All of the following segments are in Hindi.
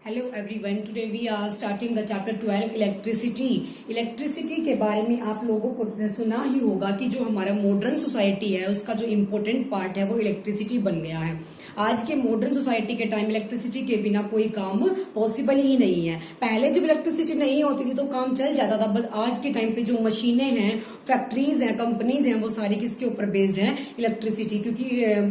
Hello everyone, today we are starting the chapter 12 electricity. Electricity के बारे में आप लोगों को सुना ही होगा कि जो हमारा मॉडर्न सोसाइटी है उसका जो इम्पोर्टेंट पार्ट है वो इलेक्ट्रिसिटी बन गया है। आज के मॉडर्न सोसाइटी के टाइम इलेक्ट्रिसिटी के बिना कोई काम पॉसिबल ही नहीं है। पहले जब इलेक्ट्रिसिटी नहीं होती थी तो काम चल जाता था, बट आज के टाइम पे जो मशीनें हैं, फैक्ट्रीज हैं, कंपनीज हैं, वो सारी किसके ऊपर बेस्ड हैं? इलेक्ट्रिसिटी। क्योंकि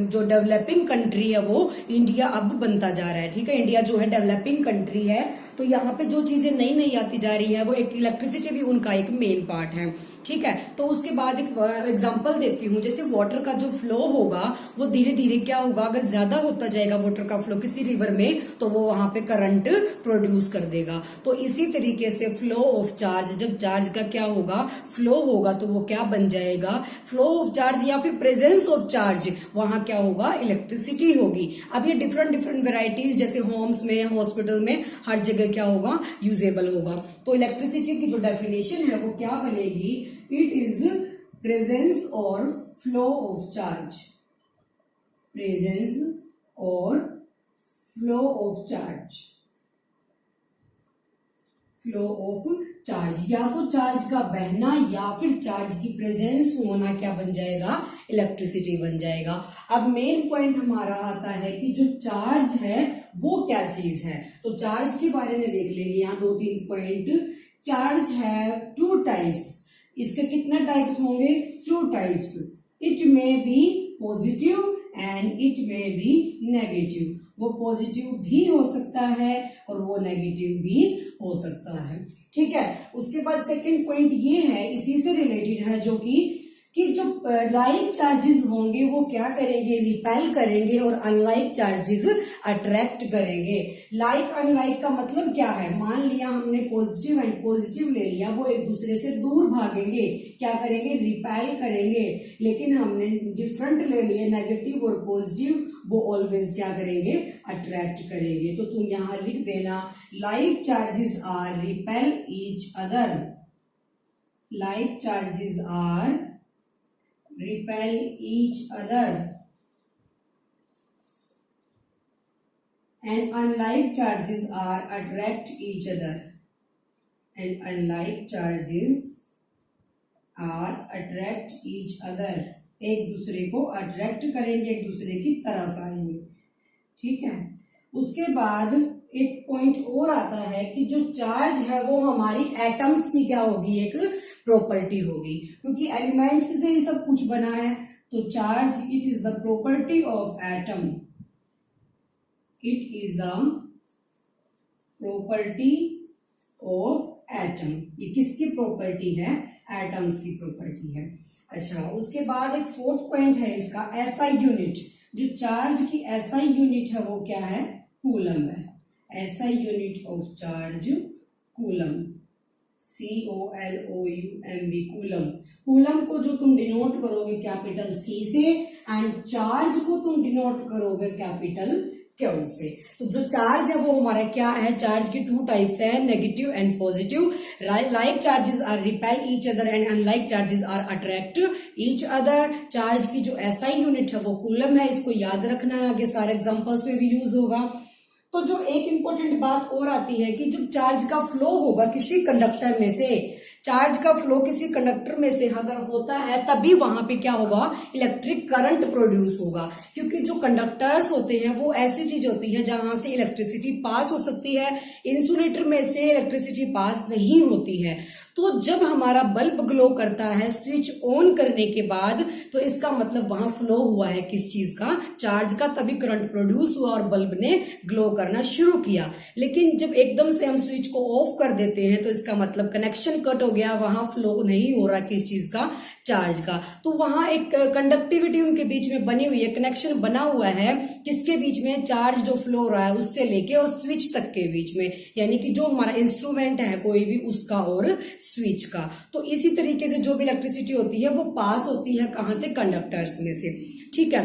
जो डेवलपिंग कंट्री है वो इंडिया अब बनता जा रहा है। ठीक है, इंडिया जो है डेवलपिंग कंट्री है, तो यहाँ पे जो चीजें नई नई आती जा रही है वो एक इलेक्ट्रिसिटी भी उनका एक मेन पार्ट है। ठीक है, तो उसके बाद एक एग्जांपल देती हूँ। जैसे वाटर का जो फ्लो होगा वो धीरे धीरे क्या होगा, अगर ज्यादा होता जाएगा वाटर का फ्लो किसी रिवर में तो वो वहां पे करंट प्रोड्यूस कर देगा। तो इसी तरीके से फ्लो ऑफ चार्ज, जब चार्ज का क्या होगा, फ्लो होगा, तो वो क्या बन जाएगा, फ्लो ऑफ चार्ज या फिर प्रेजेंस ऑफ चार्ज, वहां क्या होगा, इलेक्ट्रिसिटी होगी। अब ये डिफरेंट डिफरेंट वेराइटीज जैसे होम्स में, हॉस्पिटल में, हर जगह क्या होगा, यूजेबल होगा। तो इलेक्ट्रिसिटी की जो डेफिनेशन है वो क्या बनेगी, इट इज प्रेजेंस और फ्लो ऑफ चार्ज, प्रेजेंस और flow of charge, flow of charge, या तो चार्ज का बहना या फिर चार्ज की प्रेजेंस होना क्या बन जाएगा, इलेक्ट्रिसिटी बन जाएगा। अब मेन पॉइंट हमारा आता है कि जो चार्ज है वो क्या चीज है। तो चार्ज के बारे में देख लेंगे, यहाँ दो तीन पॉइंट। चार्ज है टू टाइप्स, इसके कितने टाइप्स होंगे, two types. It may be positive and it may be negative. वो पॉजिटिव भी हो सकता है और वो नेगेटिव भी हो सकता है। ठीक है, उसके बाद सेकंड पॉइंट ये है, इसी से रिलेटेड है, जो कि जो लाइक चार्जेस होंगे वो क्या करेंगे, रिपेल करेंगे, और अनलाइक चार्जेस अट्रैक्ट करेंगे। लाइक अनलाइक का मतलब क्या है, मान लिया हमने पॉजिटिव एंड पॉजिटिव ले लिया, वो एक दूसरे से दूर भागेंगे, क्या करेंगे, रिपेल करेंगे। लेकिन हमने डिफरेंट ले लिए, नेगेटिव और पॉजिटिव, वो ऑलवेज क्या करेंगे, अट्रैक्ट करेंगे। तो तुम यहां लिख देना, like charges are repel each other, like charges are repel each other and unlike charges are attract each other, and unlike charges are attract each other, एक दूसरे को अट्रैक्ट करेंगे, एक दूसरे की तरफ आएंगे। ठीक है, उसके बाद एक पॉइंट और आता है कि जो चार्ज है वो हमारी एटम्स की क्या होगी, एक प्रॉपर्टी होगी, क्योंकि एलिमेंट्स से ही सब कुछ बना है। तो charge it is the property of atom, it is the property of atom. ये किसकी प्रॉपर्टी है, एटम्स की प्रॉपर्टी है। अच्छा, उसके बाद एक फोर्थ पॉइंट है इसका, एसआई यूनिट। जो चार्ज की एसआई यूनिट है वो क्या है, कूलम है। SI unit of charge coulomb, COLOUMB, coulomb. Coulomb को जो तुम डिनोट करोगे कैपिटल C से, एंड चार्ज को तुम डिनोट करोगे कैपिटल Q से। तो जो चार्ज है वो हमारा क्या है, चार्ज की टू टाइप्स है, negative and positive. Like charges are repel each other and unlike charges are attract each other. Charge की जो एसआई यूनिट है वो कूलम है, इसको याद रखना है, आगे सारे एग्जांपल्स में भी यूज होगा। तो जो एक इंपॉर्टेंट बात और आती है कि जब चार्ज का फ्लो होगा किसी कंडक्टर में से, चार्ज का फ्लो किसी कंडक्टर में से अगर होता है तभी वहां पे क्या होगा, इलेक्ट्रिक करंट प्रोड्यूस होगा। क्योंकि जो कंडक्टर्स होते हैं वो ऐसी चीज होती है जहां से इलेक्ट्रिसिटी पास हो सकती है, इंसुलेटर में से इलेक्ट्रिसिटी पास नहीं होती है। तो जब हमारा बल्ब ग्लो करता है स्विच ऑन करने के बाद, तो इसका मतलब वहां फ्लो हुआ है किस चीज का, चार्ज का, तभी करंट प्रोड्यूस हुआ और बल्ब ने ग्लो करना शुरू किया। लेकिन जब एकदम से हम स्विच को ऑफ कर देते हैं तो इसका मतलब कनेक्शन कट हो गया, वहां फ्लो नहीं हो रहा किस चीज का, चार्ज का। तो वहां एक कंडक्टिविटी उनके बीच में बनी हुई है, कनेक्शन बना हुआ है, किसके बीच में, चार्ज जो फ्लो हो रहा है उससे लेके और स्विच तक के बीच में, यानी कि जो हमारा इंस्ट्रूमेंट है कोई भी उसका और स्विच का। तो इसी तरीके से जो भी इलेक्ट्रिसिटी होती है वो पास होती है कहां से, कंडक्टर्स में से। ठीक है,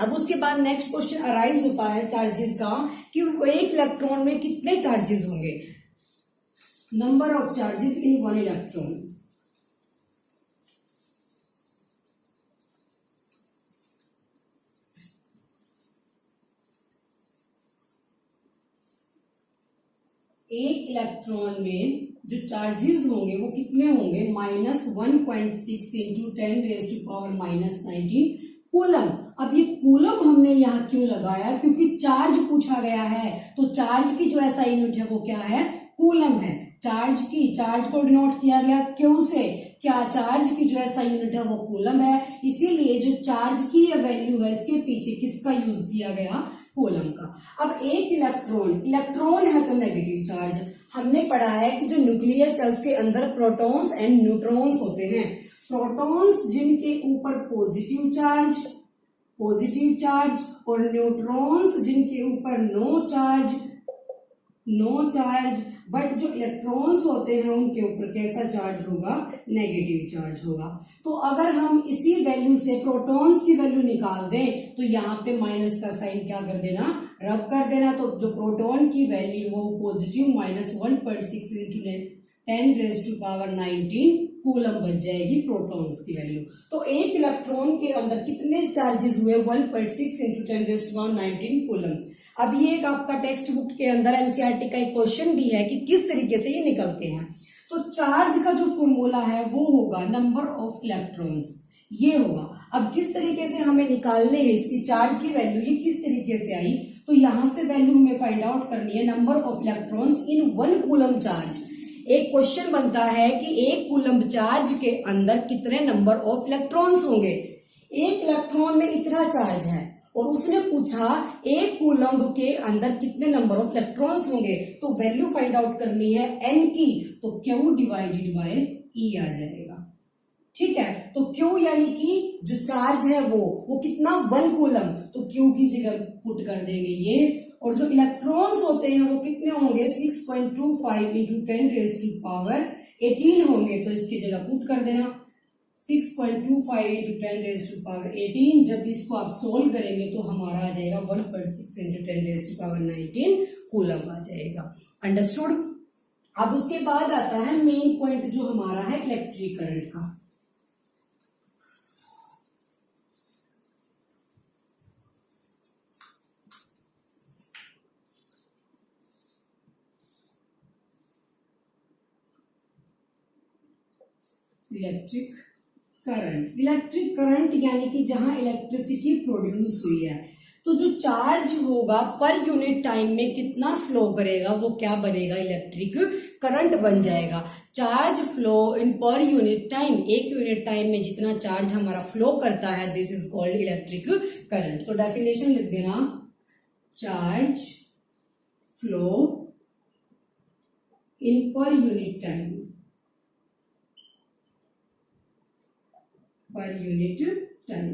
अब उसके बाद नेक्स्ट क्वेश्चन अराइज होता है चार्जेस का, कि एक इलेक्ट्रॉन में कितने चार्जेस होंगे, number of charges in one electron. एक इलेक्ट्रॉन में जो चार्जेस होंगे वो कितने होंगे, -1.6 इंटू 10⁻⁻19 कूलम। अब ये कूलम हमने यहाँ क्यों लगाया, क्योंकि चार्ज पूछा गया है, तो चार्ज की जो ऐसा यूनिट है वो क्या है, कूलम है। चार्ज को डिनोट किया गया क्यू से, क्या चार्ज की जो ऐसा यूनिट है वो कूलम है, इसीलिए जो चार्ज की वैल्यू है इसके पीछे किसका यूज किया गया, कूलम का। अब एक इलेक्ट्रॉन है तो नेगेटिव चार्ज, हमने पढ़ा है कि जो न्यूक्लियर सेल्स के अंदर प्रोटॉन्स एंड न्यूट्रॉन्स होते हैं, प्रोटॉन्स जिनके ऊपर पॉजिटिव चार्ज और न्यूट्रॉन्स जिनके ऊपर नो चार्ज, बट जो इलेक्ट्रॉन्स होते हैं उनके ऊपर कैसा चार्ज होगा, नेगेटिव चार्ज होगा। तो अगर हम इसी वैल्यू से प्रोटॉन्स की वैल्यू निकाल दें तो यहाँ पे माइनस का साइन क्या कर देना, रब कर देना। तो जो प्रोटॉन की वैल्यू वो पॉजिटिव -1.6 इंटू 10⁻⁹ कूलम बन जाएगी प्रोटॉन्स की वैल्यू। तो एक इलेक्ट्रॉन के अंदर कितने चार्जेस हुए, 1.6 इंटू 10⁻⁹ कूलम। अब ये एक आपका टेक्स्ट बुक के अंदर एनसीईआरटी का एक क्वेश्चन भी है कि किस तरीके से ये निकलते हैं। तो चार्ज का जो फॉर्मूला है वो होगा नंबर ऑफ इलेक्ट्रॉन्स, ये होगा। अब किस तरीके से हमें निकालने हैं इसकी चार्ज की वैल्यू, ये किस तरीके से आई, तो यहां से वैल्यू हमें फाइंड आउट करनी है number of electrons in 1 coulomb charge. एक क्वेश्चन बनता है कि एक कूलम चार्ज के अंदर कितने नंबर ऑफ इलेक्ट्रॉन्स होंगे। एक इलेक्ट्रॉन में इतना चार्ज है और उसने पूछा एक कूलम के अंदर कितने नंबर ऑफ इलेक्ट्रॉन्स होंगे, तो वैल्यू फाइंड आउट करनी है एन की, तो Q डिवाइडेड बाय E आ जाएगा। ठीक है, तो Q यानी कि जो चार्ज है वो कितना, 1 कूलम, तो Q की जगह पुट कर देंगे ये, और जो इलेक्ट्रॉन्स होते हैं वो कितने होंगे, 6.25 इंटू 10⁻18 होंगे, तो इसकी जगह पुट कर देना 6.25 इंटू 10⁻18। जब इसको आप सोल्व करेंगे तो हमारा आ जाएगा 1.6 इंटू 10⁻19 कूलम आ जाएगा। अंडरस्टूड। अब उसके बाद आता है मेन पॉइंट जो हमारा है इलेक्ट्रिक करंट का। इलेक्ट्रिक करंट यानी कि जहां इलेक्ट्रिसिटी प्रोड्यूस हुई है, तो जो चार्ज होगा पर यूनिट टाइम में कितना फ्लो करेगा वो क्या बनेगा, इलेक्ट्रिक करंट बन जाएगा। चार्ज फ्लो इन पर यूनिट टाइम, एक यूनिट टाइम में जितना चार्ज हमारा फ्लो करता है, this is called electric current. तो डेफिनेशन लिख देना, चार्ज फ्लो इन पर यूनिट टाइम, पर unit time,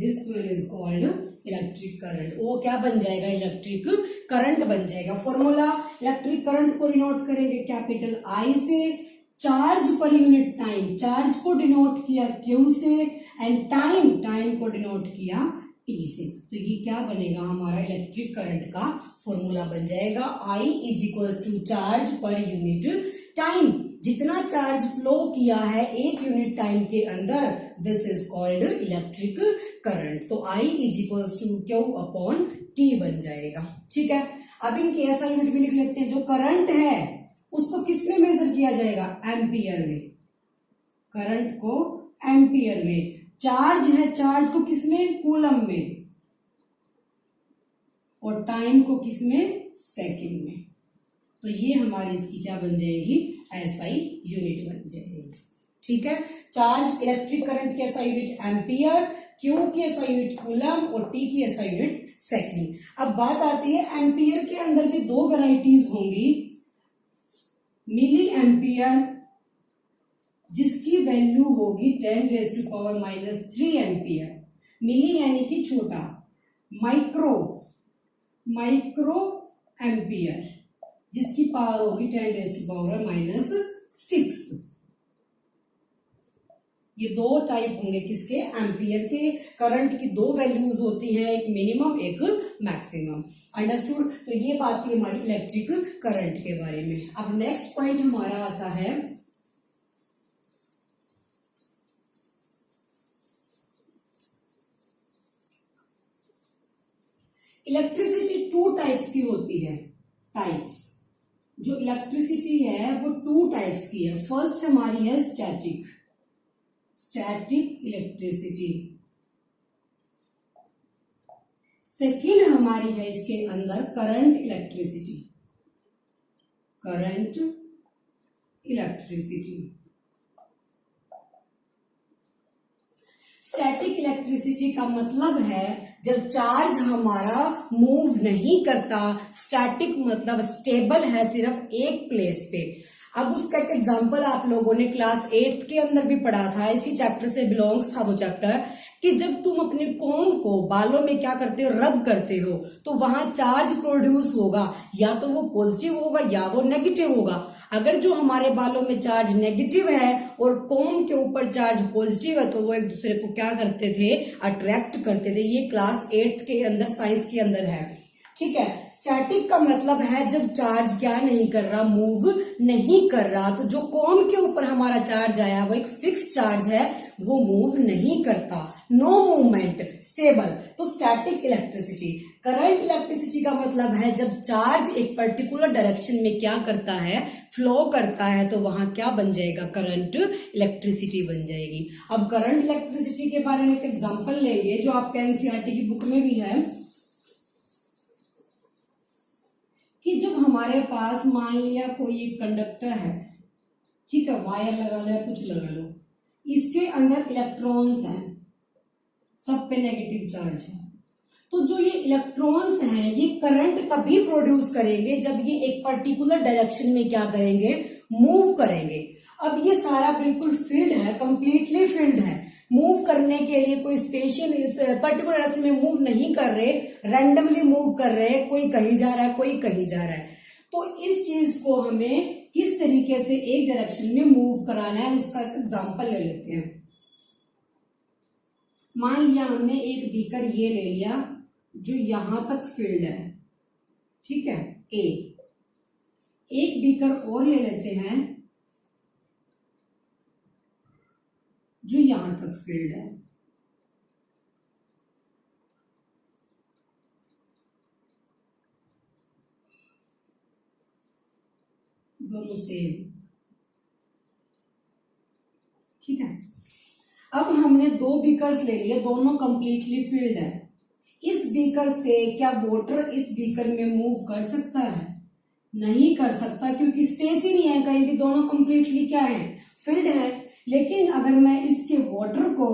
this one is called electric current. वो क्या बन जाएगा, इलेक्ट्रिक करंट बन जाएगा। फॉर्मूला, इलेक्ट्रिक करंट को डिनोट करेंगे कैपिटल I से, charge per unit time, charge को डिनोट किया Q से, एंड टाइम को डिनोट किया T से। तो ये क्या बनेगा, हमारा इलेक्ट्रिक करंट का फॉर्मूला बन जाएगा, I is equal to charge per unit time. जितना चार्ज फ्लो किया है एक यूनिट टाइम के अंदर, this is called electric current. तो I is equal to Q upon T बन जाएगा। ठीक है, अब इनके ऐसा यूनिट भी लिख लेते हैं। जो करंट है उसको किस में मेजर किया जाएगा, एम्पियर में, करंट को एम्पियर में। चार्ज है, चार्ज को किसमें, कूलम में, और टाइम को किसमें, सेकंड में। तो ये हमारी इसकी क्या बन जाएगी, SI यूनिट बन जाएगी। ठीक है, चार्ज इलेक्ट्रिक करंट की SI यूनिट एम्पियर, Q की SI यूनिट कूलम और T की SI यूनिट सेकंड। अब बात आती है एम्पियर के अंदर भी दो वैरायटीज होंगी, मिली एम्पियर जिसकी वैल्यू होगी 10⁻³ एम्पियर, मिली यानी कि छोटा, माइक्रो एम्पियर जिसकी पावर होगी 10⁻⁻⁶। ये दो टाइप होंगे किसके, एम्पियर के। करंट की दो वैल्यूज होती हैं, एक मिनिमम एक मैक्सिमम। अंडरस्टूड। तो ये बात थी हमारी इलेक्ट्रिक करंट के बारे में। अब नेक्स्ट पॉइंट हमारा आता है इलेक्ट्रिसिटी। टू टाइप्स की होती है, टाइप्स। जो इलेक्ट्रिसिटी है वो टू टाइप्स की है। फर्स्ट हमारी है स्टैटिक इलेक्ट्रिसिटी, सेकेंड हमारी है इसके अंदर करंट इलेक्ट्रिसिटी। स्टैटिक इलेक्ट्रिसिटी का मतलब है जब चार्ज हमारा मूव नहीं करता, स्टैटिक मतलब स्टेबल है सिर्फ एक प्लेस पे। अब उसका एक एग्जांपल आप लोगों ने क्लास 8 के अंदर भी पढ़ा था, इसी चैप्टर से बिलोंग्स था वो चैप्टर, कि जब तुम अपने कोन को बालों में क्या करते हो, रब करते हो, तो वहां चार्ज प्रोड्यूस होगा, या तो वो पॉजिटिव होगा या वो नेगेटिव होगा। अगर जो हमारे बालों में चार्ज नेगेटिव है और कोन के ऊपर चार्ज पॉजिटिव है तो वो एक दूसरे को क्या करते थे, अट्रैक्ट करते थे। ये क्लास 8 के अंदर साइंस के अंदर है, ठीक है। स्टैटिक का मतलब है जब चार्ज क्या नहीं कर रहा, मूव नहीं कर रहा। तो जो कोन के ऊपर हमारा चार्ज आया वो एक फिक्स चार्ज है, वो मूव नहीं करता, नो मूवमेंट, स्टेबल। तो स्टैटिक इलेक्ट्रिसिटी। करंट इलेक्ट्रिसिटी का मतलब है जब चार्ज एक पर्टिकुलर डायरेक्शन में क्या करता है, फ्लो करता है, तो वहां क्या बन जाएगा, करंट इलेक्ट्रिसिटी बन जाएगी। अब करंट इलेक्ट्रिसिटी के बारे में एक एग्जांपल लेंगे जो आपके एनसीईआरटी की बुक में भी है, कि जब हमारे पास मान लिया कोई एक कंडक्टर है, ठीक है, वायर लगा लो या कुछ लगा लो, इसके अंदर इलेक्ट्रॉन्स हैं, सब पे नेगेटिव चार्ज है। तो जो ये इलेक्ट्रॉन्स हैं ये करंट तभी प्रोड्यूस करेंगे जब ये एक पर्टिकुलर डायरेक्शन में क्या करेंगे, मूव करेंगे। अब ये सारा बिल्कुल फील्ड है, कंप्लीटली फील्ड है, मूव करने के लिए कोई स्पेशल पर्टिकुलर डायरेक्शन में मूव नहीं कर रहे, रैंडमली मूव कर रहे, कोई कहीं जा रहा है कोई कहीं जा रहा है। तो इस चीज को हमें किस तरीके से एक डायरेक्शन में मूव कराना है उसका एक एग्जांपल ले लेते हैं। मान लिया हमने एक बीकर ये ले लिया जो यहां तक फील्ड है, ठीक है, एक बीकर और ले लेते हैं जो यहां तक फील्ड है, दोनों सेम, ठीक है। अब हमने दो बीकर्स ले लिए, दोनों कंप्लीटली फिल्ड है। इस बीकर से क्या वाटर इस बीकर में मूव कर सकता है? नहीं कर सकता, क्योंकि स्पेस ही नहीं है कहीं भी, दोनों कंप्लीटली क्या है, फिल्ड है। लेकिन अगर मैं इसके वाटर को,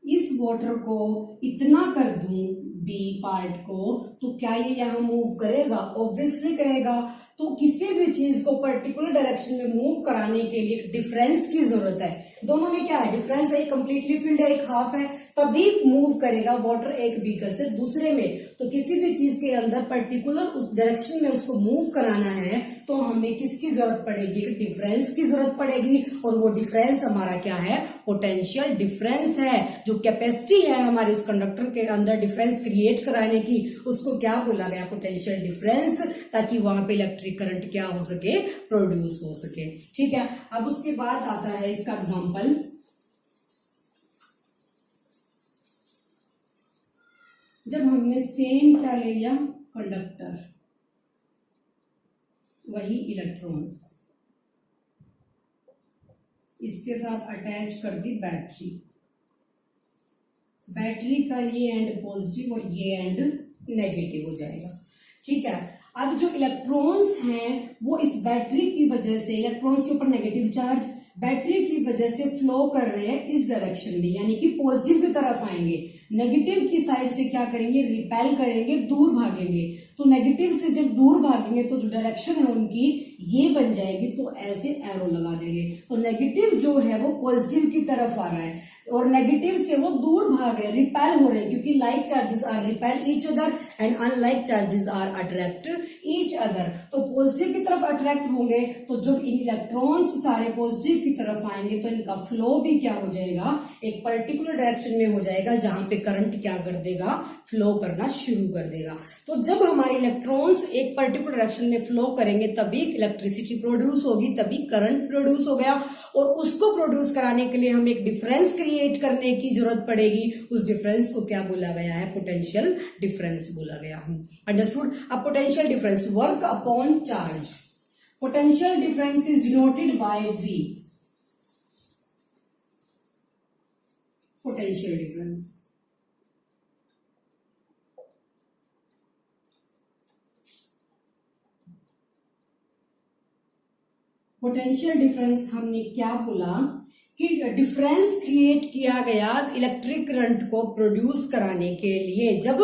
इस वाटर को इतना कर दूं बी पार्ट को, तो क्या ये यहां मूव करेगा? ऑब्वियसली करेगा। तो किसी भी चीज को पर्टिकुलर डायरेक्शन में मूव कराने के लिए डिफरेंस की जरूरत है। दोनों में क्या है, डिफरेंस है, एक कंप्लीटली फील्ड है, एक हाफ है, तभी मूव करेगा वाटर एक बीकर से दूसरे में। तो किसी भी चीज के अंदर पर्टिकुलर उस डायरेक्शन में उसको मूव कराना है तो हमें किसकी जरूरत पड़ेगी, डिफरेंस की जरूरत पड़ेगी। और वो डिफरेंस हमारा क्या है, पोटेंशियल डिफरेंस है। जो कैपेसिटी है हमारे उस कंडक्टर के अंदर डिफरेंस क्रिएट कराने की, उसको क्या बोला गया, पोटेंशियल डिफरेंस, ताकि वहां पे इलेक्ट्रिक करंट क्या हो सके, प्रोड्यूस हो सके। ठीक है। अब उसके बाद आता है इसका एग्जांपल, जब हमने सेम क्या ले लिया, कंडक्टर, वही इलेक्ट्रॉन्स, इसके साथ अटैच कर दी बैटरी। बैटरी का ये एंड पॉजिटिव और ये एंड नेगेटिव हो जाएगा। ठीक है। अब जो इलेक्ट्रॉन्स हैं वो इस बैटरी की वजह से, इलेक्ट्रॉन्स के ऊपर नेगेटिव चार्ज, बैटरी की वजह से फ्लो कर रहे हैं इस डायरेक्शन में, यानी कि पॉजिटिव की तरफ आएंगे। नेगेटिव की साइड से क्या करेंगे, रिपेल करेंगे, दूर भागेंगे। तो नेगेटिव से जब दूर भागेंगे तो जो डायरेक्शन है उनकी ये बन जाएगी, तो ऐसे एरो लगा देंगे। तो नेगेटिव जो है वो पॉजिटिव की तरफ आ रहा है और नेगेटिव से वो दूर भाग रहे हैं, रिपेल हो रहे हैं, क्योंकि like charges are repel each other and unlike charges are attract each other. तो पॉजिटिव की तरफ अट्रैक्ट होंगे तो जब इन इलेक्ट्रॉन्स सारे पॉजिटिव की तरफ आएंगे तो इनका फ्लो भी क्या हो जाएगा, एक पर्टिकुलर डायरेक्शन में हो जाएगा, जहां पे करंट क्या कर देगा, फ्लो करना शुरू कर देगा। तो जब हमारे इलेक्ट्रॉन्स एक पर्टिकुलर डायरेक्शन में फ्लो करेंगे तभी इलेक्ट्रिसिटी प्रोड्यूस होगी, तभी करंट प्रोड्यूस हो गया। और उसको प्रोड्यूस कराने के लिए हमें एक डिफरेंस क्रिएट करने की जरूरत पड़ेगी। उस डिफरेंस को क्या बोला गया है, पोटेंशियल डिफरेंस बोला गया है। अंडरस्टूड। अब potential difference, work upon charge. Potential difference is denoted by V. Potential difference. Potential difference हमने क्या बोला कि डिफरेंस क्रिएट किया गया इलेक्ट्रिक करंट को प्रोड्यूस कराने के लिए, जब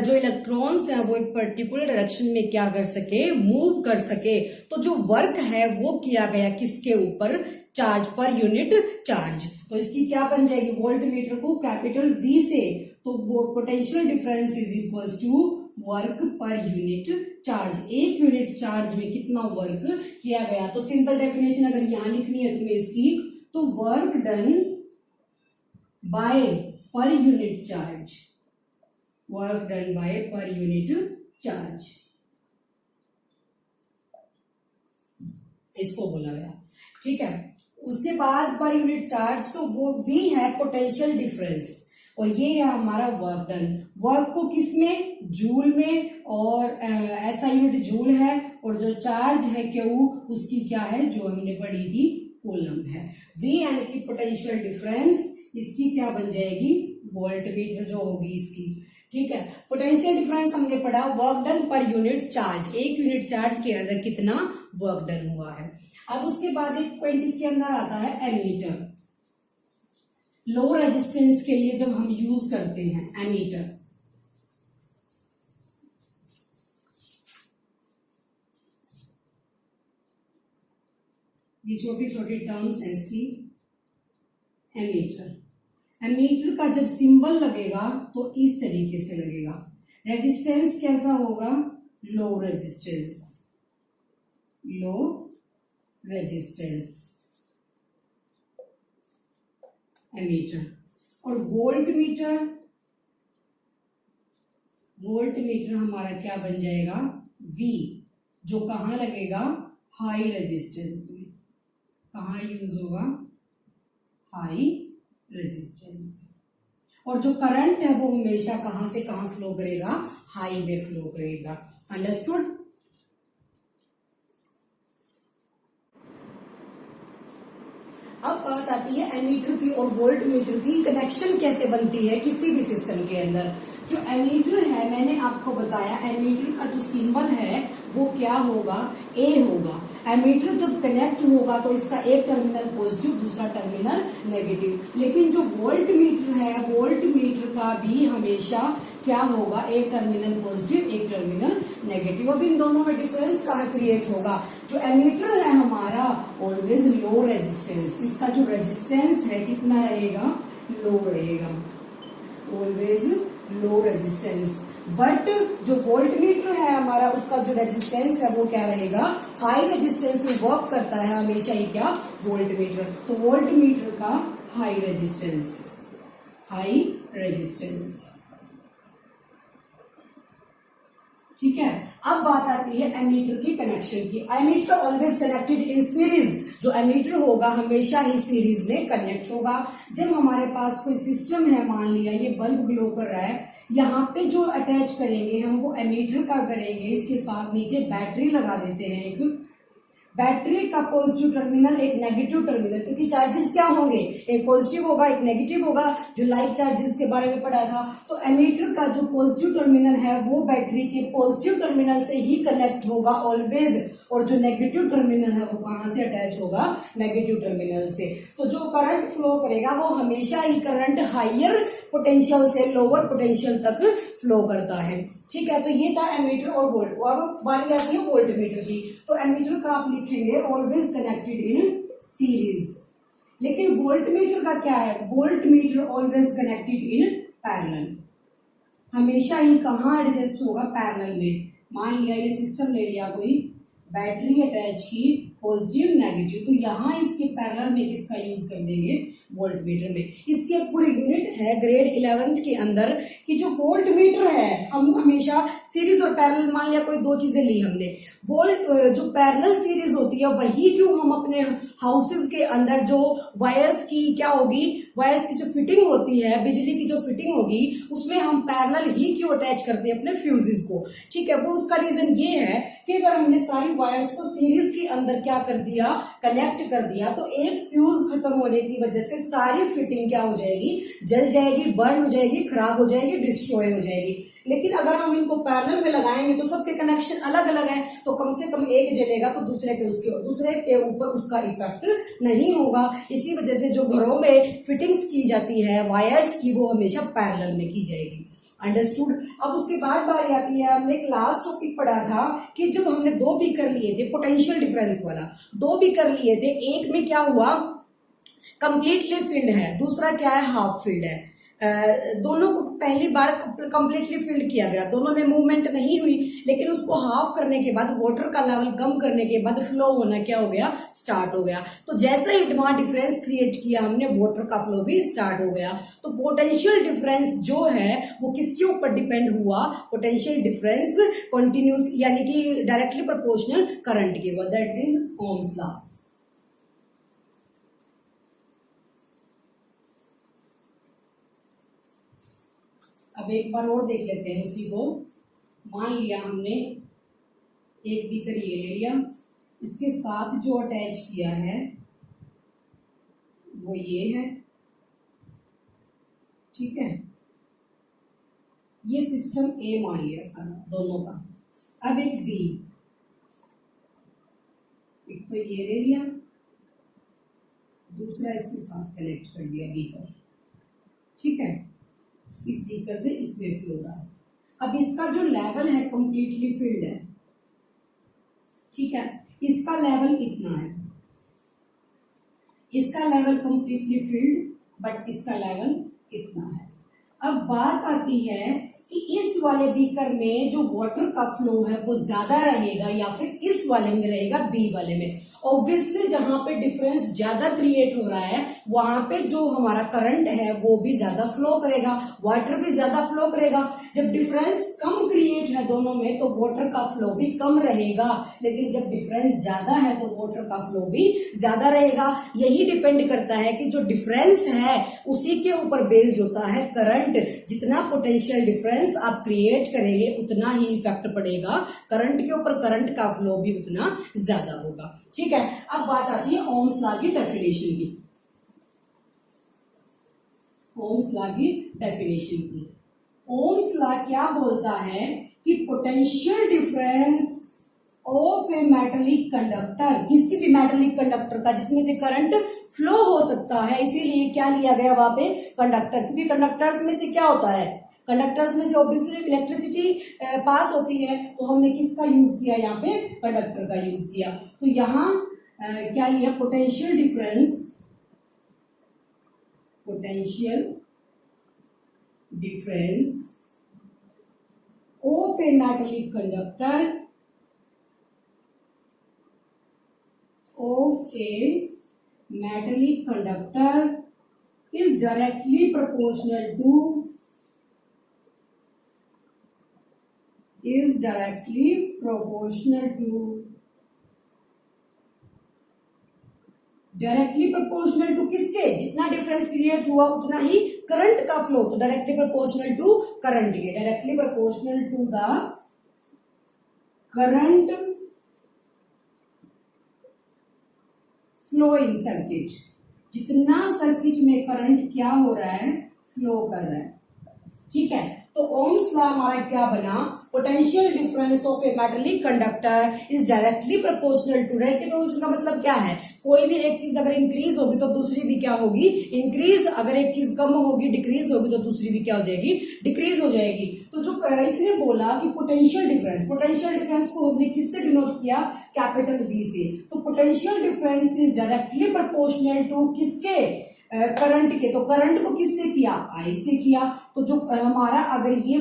जो इलेक्ट्रॉन्स हैं वो एक पर्टिकुलर डायरेक्शन में क्या कर सके, मूव कर सके, तो जो वर्क है वो किया गया किसके ऊपर, चार्ज पर यूनिट चार्ज। तो इसकी क्या बन जाएगी, वोल्ट मीटर को कैपिटल V से, तो वो potential difference is equals to work per unit charge. एक यूनिट चार्ज में कितना वर्क किया गया। तो सिंपल डेफिनेशन अगर यहां लिखनी है तुम्हें इसकी, तो वर्क डन बाय पर unit charge, work done by पर यूनिट चार्ज, इसको बोला गया। ठीक है, उसके बाद पर यूनिट चार्ज, तो वो भी है पोटेंशियल डिफरेंस, और ये है हमारा वर्क डन। वर्क को किसमें, जूल में, और ऐसा यूनिट जूल है, और जो चार्ज है क्यू उसकी क्या है, जो हमने पढ़ी थी, कूलम है। वी यानी कि पोटेंशियल डिफरेंस, इसकी क्या बन जाएगी, वोल्ट मीटर जो होगी इसकी। ठीक है, पोटेंशियल डिफरेंस हमने पढ़ा वर्क डन पर यूनिट चार्ज, एक यूनिट चार्ज के अंदर कितना वर्क डन हुआ है। अब उसके बाद एक पॉइंट इसके अंदर आता है एमीटर। लो रेजिस्टेंस के लिए जब हम यूज करते हैं एमीटर, ये छोटी छोटी टर्म्स है इसकी। एमीटर, एमीटर का जब सिंबल लगेगा तो इस तरीके से लगेगा। रेजिस्टेंस कैसा होगा, low resistance, low resistance ammeter. और वोल्ट मीटर, वोल्ट मीटर हमारा क्या बन जाएगा, V, जो कहां लगेगा, हाई रेजिस्टेंस में। कहां यूज होगा, हाई रेजिस्टेंस। और जो करंट है वो हमेशा कहां से कहां फ्लो करेगा, हाई में फ्लो करेगा। अंडरस्टूड। अब बात आती है एमीटर की और वोल्ट मीटर की कनेक्शन कैसे बनती है किसी भी सिस्टम के अंदर। जो एमीटर है, मैंने आपको बताया एमीटर का जो सिंबल है वो क्या होगा, A होगा। एमीटर जब कनेक्ट होगा तो इसका एक टर्मिनल पॉजिटिव, दूसरा टर्मिनल नेगेटिव। लेकिन जो वोल्ट मीटर है, वोल्ट मीटर का भी हमेशा क्या होगा, एक टर्मिनल पॉजिटिव, एक टर्मिनल नेगेटिव। अब इन दोनों में डिफरेंस कहाँ क्रिएट होगा, जो एमीटर है हमारा ऑलवेज लो रेजिस्टेंस, इसका जो रेजिस्टेंस है कितना रहेगा, लो रहेगा, ऑलवेज लो रेजिस्टेंस। बट जो वोल्ट मीटर है हमारा, उसका जो रेजिस्टेंस है वो क्या रहेगा, हाई रेजिस्टेंस में वर्क करता है हमेशा ही क्या, वोल्ट मीटर। तो वोल्ट मीटर का हाई रेजिस्टेंस, हाई रेजिस्टेंस। ठीक है, अब बात आती है एमीटर की कनेक्शन की। Ammeter always connected in series, जो एमीटर होगा हमेशा ही सीरीज में कनेक्ट होगा। जब हमारे पास कोई सिस्टम है, मान लिया ये बल्ब ग्लो कर रहा है, यहाँ पे जो अटैच करेंगे हम वो एमीटर का करेंगे, इसके साथ नीचे बैटरी लगा देते हैं। एक बैटरी का पॉजिटिव टर्मिनल, एक नेगेटिव टर्मिनल, क्योंकि चार्जेस क्या होंगे, एक पॉजिटिव होगा एक नेगेटिव होगा, जो लाइक चार्जेस के बारे में पढ़ा था। तो एमीटर का जो पॉजिटिव टर्मिनल है वो बैटरी के पॉजिटिव टर्मिनल से ही कनेक्ट होगा ऑलवेज, और जो नेगेटिव टर्मिनल है वो कहां से अटैच होगा, नेगेटिव टर्मिनल से। तो जो करंट फ्लो करेगा वो हमेशा ही करंट हायर पोटेंशियल से लोअर पोटेंशियल तक फ्लो करता है। ठीक है, तो ये था एमीटर और वोल्ट। अब बारी आती है वोल्ट मीटर की। तो एमीटर का आप लिखेंगे ऑलवेज कनेक्टेड इन सीरीज, लेकिन वोल्ट मीटर का क्या है, volt meter always connected in parallel, हमेशा ही कहाँ एडजस्ट होगा, पैरेलल में। मान लिया ये सिस्टम ले लिया, कोई बैटरी अटैच की पॉजिटिव नेगेटिव, तो यहाँ इसके पैरेलल में इसका यूज कर देंगे वोल्ट मीटर में। इसकी एक पूरी यूनिट है ग्रेड 11th के अंदर कि जो वोल्ट मीटर है हम हमेशा सीरीज और पैरेलल, मान लिया कोई दो चीजें ली हमने, वोल्ट जो पैरेलल सीरीज होती है वही क्यों हम अपने हाउसेज के अंदर जो वायर्स की क्या होगी, वायर्स की जो फिटिंग होती है, बिजली की जो फिटिंग होगी उसमें हम पैरेलल ही क्यों अटैच करते हैं अपने फ्यूजेस को। ठीक है, वो उसका रीजन ये है कि अगर हमने सारी वायर्स को सीरीज के अंदर क्या कर दिया, कनेक्ट कर दिया, तो एक फ्यूज खत्म होने की वजह से सारी फिटिंग क्या हो जाएगी, जल जाएगी, बर्न हो जाएगी, खराब हो जाएगी, डिस्ट्रॉय हो जाएगी। लेकिन अगर हम इनको पैरेलल में लगाएंगे तो सबके कनेक्शन अलग अलग हैं, तो कम से कम एक जलेगा तो दूसरे के ऊपर उसका इफेक्ट नहीं होगा। इसी वजह से जो घरों में फिटिंग्स की जाती है वायर्स की, वो हमेशा पैरेलल में की जाएगी। अंडरस्टूड। अब उसके बाद बारी आती है, हमने एक लास्ट टॉपिक पढ़ा था कि जब हमने दो बीकर लिए थे, पोटेंशियल डिफरेंस वाला, दो बीकर लिए थे, एक में क्या हुआ कंप्लीटली फिल्ड है, दूसरा क्या है हाफ फिल्ड है। दोनों को पहली बार कंप्लीटली फिल्ड किया गया, दोनों में मूवमेंट नहीं हुई, लेकिन उसको हाफ करने के बाद वाटर का लेवल कम करने के बाद फ्लो होना क्या हो गया, स्टार्ट हो गया। तो जैसे ही वहां डिफरेंस क्रिएट किया हमने, वाटर का फ्लो भी स्टार्ट हो गया। तो पोटेंशियल डिफरेंस जो है वो किसके ऊपर डिपेंड हुआ, पोटेंशियल डिफरेंस कंटिन्यूस यानी कि डायरेक्टली प्रोपोर्शनल करंट के ऊपर, दैट इज ओम्स लॉ। अब एक बार और देख लेते हैं उसी को। मान लिया हमने एक बीकर ये ले लिया, इसके साथ जो अटैच किया है वो ये है, ठीक है, ये सिस्टम ए मान लिया सारा दोनों का। अब एक बी, एक तो ये ले लिया, दूसरा इसके साथ कनेक्ट कर दिया बीकर, ठीक है, इस बीकर से इसमें फ्लो रहा है। अब इसका जो लेवल है कंप्लीटली फिल्ड है, ठीक है, इसका लेवल इतना है, इसका लेवल कंप्लीटली फिल्ड, बट इसका लेवल इतना है। अब बात आती है कि इस वाले बीकर में जो वाटर का फ्लो है वो ज्यादा रहेगा या फिर इस वाले में रहेगा, बी वाले में। ऑब्वियसली जहां पे डिफरेंस ज्यादा क्रिएट हो रहा है वहां पे जो हमारा करंट है वो भी ज्यादा फ्लो करेगा, वाटर भी ज्यादा फ्लो करेगा। जब डिफरेंस कम क्रिएट है दोनों में तो वाटर का फ्लो भी कम रहेगा, लेकिन जब डिफरेंस ज्यादा है तो वाटर का फ्लो भी ज्यादा रहेगा। यही डिपेंड करता है कि जो डिफरेंस है उसी के ऊपर बेस्ड होता है करंट। जितना पोटेंशियल डिफरेंस आप क्रिएट करेंगे उतना ही इफेक्ट पड़ेगा करंट के ऊपर, करंट का फ्लो भी उतना ज्यादा होगा, ठीक है। अब बात आती है ओम्स लॉ की डेफिनेशन की। ओम्स लॉ की डेफिनेशन की, ओम्स लॉ क्या बोलता है कि potential difference of a metallic conductor, किसी भी मेटालिक कंडक्टर का जिसमें से करंट फ्लो हो सकता है, इसीलिए क्या लिया गया वहां पे कंडक्टर, क्योंकि कंडक्टर्स में से क्या होता है, कंडक्टर्स में से ऑब्वियसली इलेक्ट्रिसिटी पास होती है, तो हमने किसका यूज किया यहाँ पे, कंडक्टर का यूज किया। तो यहाँ क्या लिया, potential difference, potential difference of a metallic conductor, of a metallic conductor is directly proportional to किसके, जितना डिफरेंस क्रिएट हुआ उतना ही करंट का फ्लो, तो डायरेक्टली प्रोपोर्शनल टू करंट के, directly proportional to the current flow in circuit, जितना सर्किट में करंट क्या हो रहा है, फ्लो कर रहा है, ठीक है। तो ओम्स लॉ हमारा क्या बना, potential difference of a metallic conductor is directly proportional to, directly proportional का मतलब क्या है, कोई भी एक चीज अगर इंक्रीज होगी तो दूसरी भी क्या होगी, इंक्रीज, अगर एक चीज कम होगी डिक्रीज होगी तो दूसरी भी क्या हो जाएगी, डिक्रीज हो जाएगी। तो जो इसने बोला कि पोटेंशियल डिफरेंस को हमने किससे डिनोट किया, कैपिटल बी से। तो potential difference is directly proportional to किसके, करंट के। तो करंट को किससे किया, आई से किया। तो जो हमारा अगर ये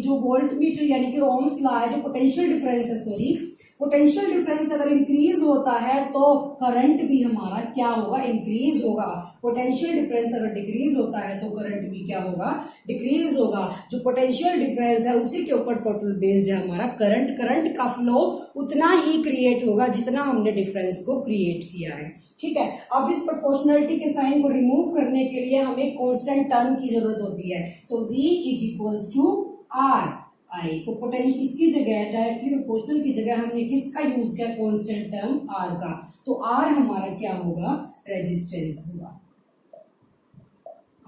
जो वोल्ट मीटर यानी कि ओम्स लॉ है, जो पोटेंशियल डिफरेंस है, सॉरी, पोटेंशियल डिफरेंस अगर इंक्रीज होता है तो करंट भी हमारा क्या होगा, इंक्रीज होगा। पोटेंशियल डिफरेंस अगर डिक्रीज होता है तो करंट भी क्या होगा, डिक्रीज होगा। जो पोटेंशियल डिफरेंस है उसी के ऊपर टोटल बेस्ड है हमारा करंट। करंट का फ्लो उतना ही क्रिएट होगा जितना हमने डिफरेंस को क्रिएट किया है। ठीक है, अब इस प्रोपोर्शनलिटी के साइन को रिमूव करने के लिए हमें कांस्टेंट टर्म की जरूरत होती है। तो V is equals to R I. तो पोटेंशियल इसकी जगह डायरेक्टली प्रोपोर्शनल की जगह हमने किसका यूज किया, कांस्टेंट टर्म आर का। तो आर हमारा क्या होगा, रेजिस्टेंस होगा।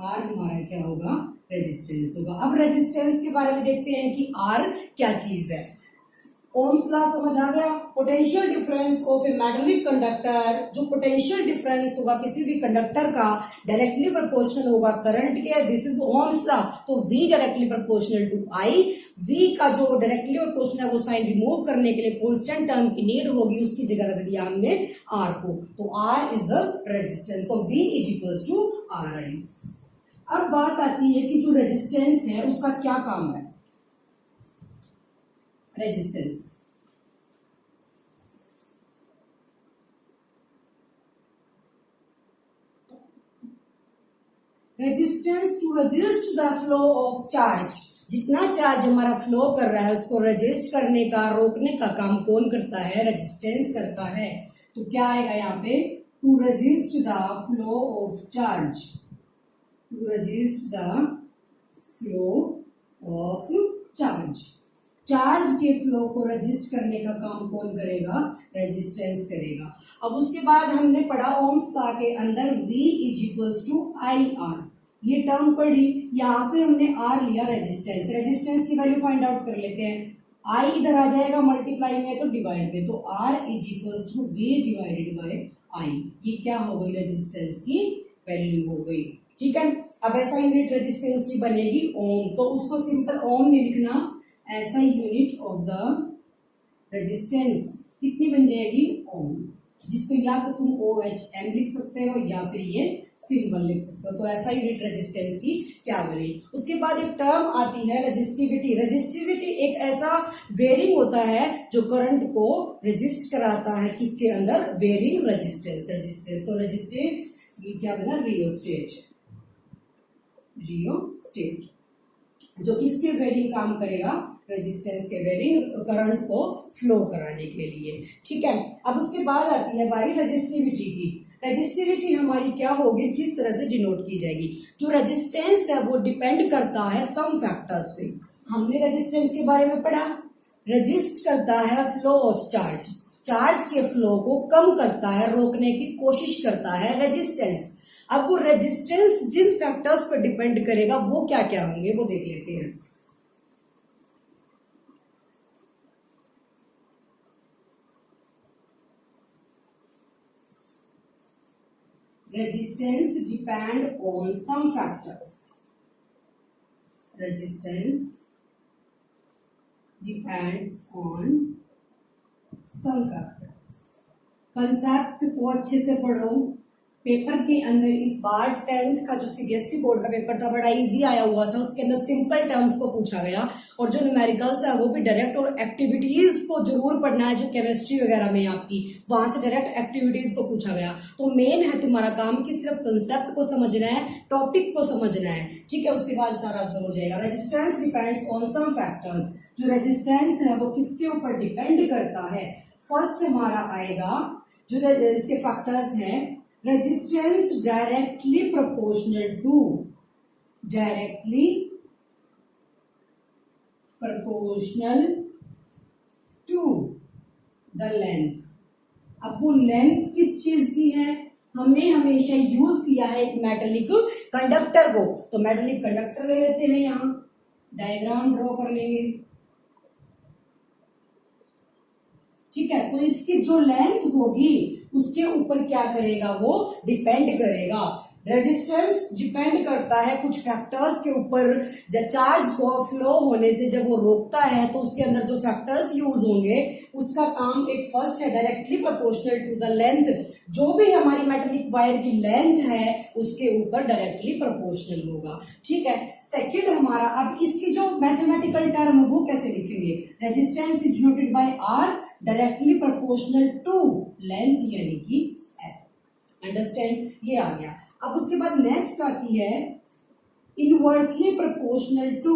आर हमारा क्या होगा, रेजिस्टेंस होगा। अब रेजिस्टेंस के बारे में देखते हैं कि आर क्या चीज है। ओम्स लॉ समझ आ गया। Potential difference of a metallic conductor, जो पोटेंशियल डिफरेंस होगा किसी भी कंडक्टर का डायरेक्टली प्रोपोर्शनल होगा करंट के। This is Ohm's law. तो V directly proportional to I। V का जो डायरेक्टली प्रोपोर्शनल है वो साइन रिमूव करने के लिए कांस्टेंट टर्म की नीड होगी, उसकी जगह रख दिया हमने R को। तो R इज द रेजिस्टेंस। तो V is equals to RI। अब बात आती है कि जो रेजिस्टेंस है उसका क्या काम है। Resistance to resist the flow of charge. जितना चार्ज हमारा फ्लो कर रहा है उसको रेजिस्ट करने का, रोकने का काम कौन करता है, रेजिस्टेंस करता है। तो क्या आएगा यहाँ पे, to resist the flow of charge. To resist the flow of charge. Charge के फ्लो को रेजिस्ट करने का काम कौन करेगा, रेजिस्टेंस करेगा। अब उसके बाद हमने पढ़ा ओम्स लॉ के अंदर V is equals to I R. ये टर्म पढ़ी, यहां से हमने R लिया रेजिस्टेंस। रेजिस्टेंस की वैल्यू फाइंड आउट कर लेते हैं। I इधर आ जाएगा मल्टीप्लाई में तो डिवाइड में, तो R is equals to V divided by I। ये क्या हो गई, रेजिस्टेंस की वैल्यू हो गई। ठीक है, अब ऐसा यूनिट रेजिस्टेंस की बनेगी ओम। तो उसको सिंपल ओम नहीं लिखना, ऐसा यूनिट ऑफ द रेजिस्टेंस कितनी बन जाएगी, ओम। जिसको या तो तुम OHM लिख सकते हो या फिर ये सिंबल लिख सकते हो। तो ऐसा यूनिट रेजिस्टेंस की क्या बनी। उसके बाद एक टर्म आती है रेजिस्टिविटी। रेजिस्टिविटी एक ऐसा बेरिंग होता है जो करंट को रेजिस्ट कराता है, किसके अंदर, बेरिंग रेजिस्टेंस। रेजिस्टेंस तो रेजिस्टिव ये क्या बना, रियोस्टेट। रियोस्टेट जो किसके बेरिंग काम करेगा, रेजिस्टेंस के बेरिंग, करंट को फ्लो कराने के लिए। ठीक है, अब उसके बाद आती है बारी रेजिस्टिविटी की। रेजिस्टिविटी हमारी क्या होगी, किस तरह से डिनोट की जाएगी। जो रेजिस्टेंस है वो डिपेंड करता है सम फैक्टर्स पे। हमने रेजिस्टेंस के बारे में पढ़ा, रेजिस्ट करता है फ्लो ऑफ चार्ज। चार्ज के फ्लो को कम करता है, रोकने की कोशिश करता है रेजिस्टेंस। अब वो रेजिस्टेंस जिन फैक्टर्स पर डिपेंड करेगा वो क्या क्या होंगे वो देख लेते हैं। Resistance depend on some factors. Resistance depends on some factors. Concept को अच्छे से पढ़ो। पेपर के अंदर इस बार 10th का जो CBSE बोर्ड का पेपर था बड़ा इजी आया हुआ था। उसके अंदर सिंपल टर्म्स को पूछा गया और जो न्यूमेरिकल्स है वो भी डायरेक्ट, और एक्टिविटीज को जरूर पढ़ना है जो केमिस्ट्री वगैरह में आपकी, वहां से डायरेक्ट एक्टिविटीज को पूछा गया। तो मेन है तुम्हारा काम कि सिर्फ कंसेप्ट को समझना है, टॉपिक को समझना है। ठीक है, उसके बाद सारा हो जाएगा। Resistance depends on some factors. जो रेजिस्टेंस है वो किसके ऊपर डिपेंड करता है। फर्स्ट हमारा आएगा जो इसके फैक्टर्स हैं, resistance directly proportional to the length. अब वो लेंथ किस चीज की है, हमने हमेशा यूज किया है एक मेटालिक कंडक्टर को। तो मेटालिक कंडक्टर ले लेते हैं, यहां डायग्राम ड्रॉ कर लेंगे। ठीक है, तो इसकी जो लेंथ होगी उसके ऊपर क्या करेगा, वो डिपेंड करेगा। रेजिस्टेंस डिपेंड करता है कुछ फैक्टर्स के ऊपर। जब चार्ज को फ्लो होने से जब वो रोकता है तो उसके अंदर जो फैक्टर्स यूज होंगे उसका काम, एक फर्स्ट है directly proportional to the length, जो भी हमारी मेटेलिक वायर की लेंथ है उसके ऊपर डायरेक्टली प्रोपोर्शनल होगा। ठीक है, सेकंड हमारा, अब इसकी जो मैथमेटिकल टर्म वो कैसे लिखेंगे, resistance is denoted by R directly proportional to length यानी कि एल। अंडरस्टैंड, ये आ गया। अब उसके बाद नेक्स्ट आती है inversely proportional to,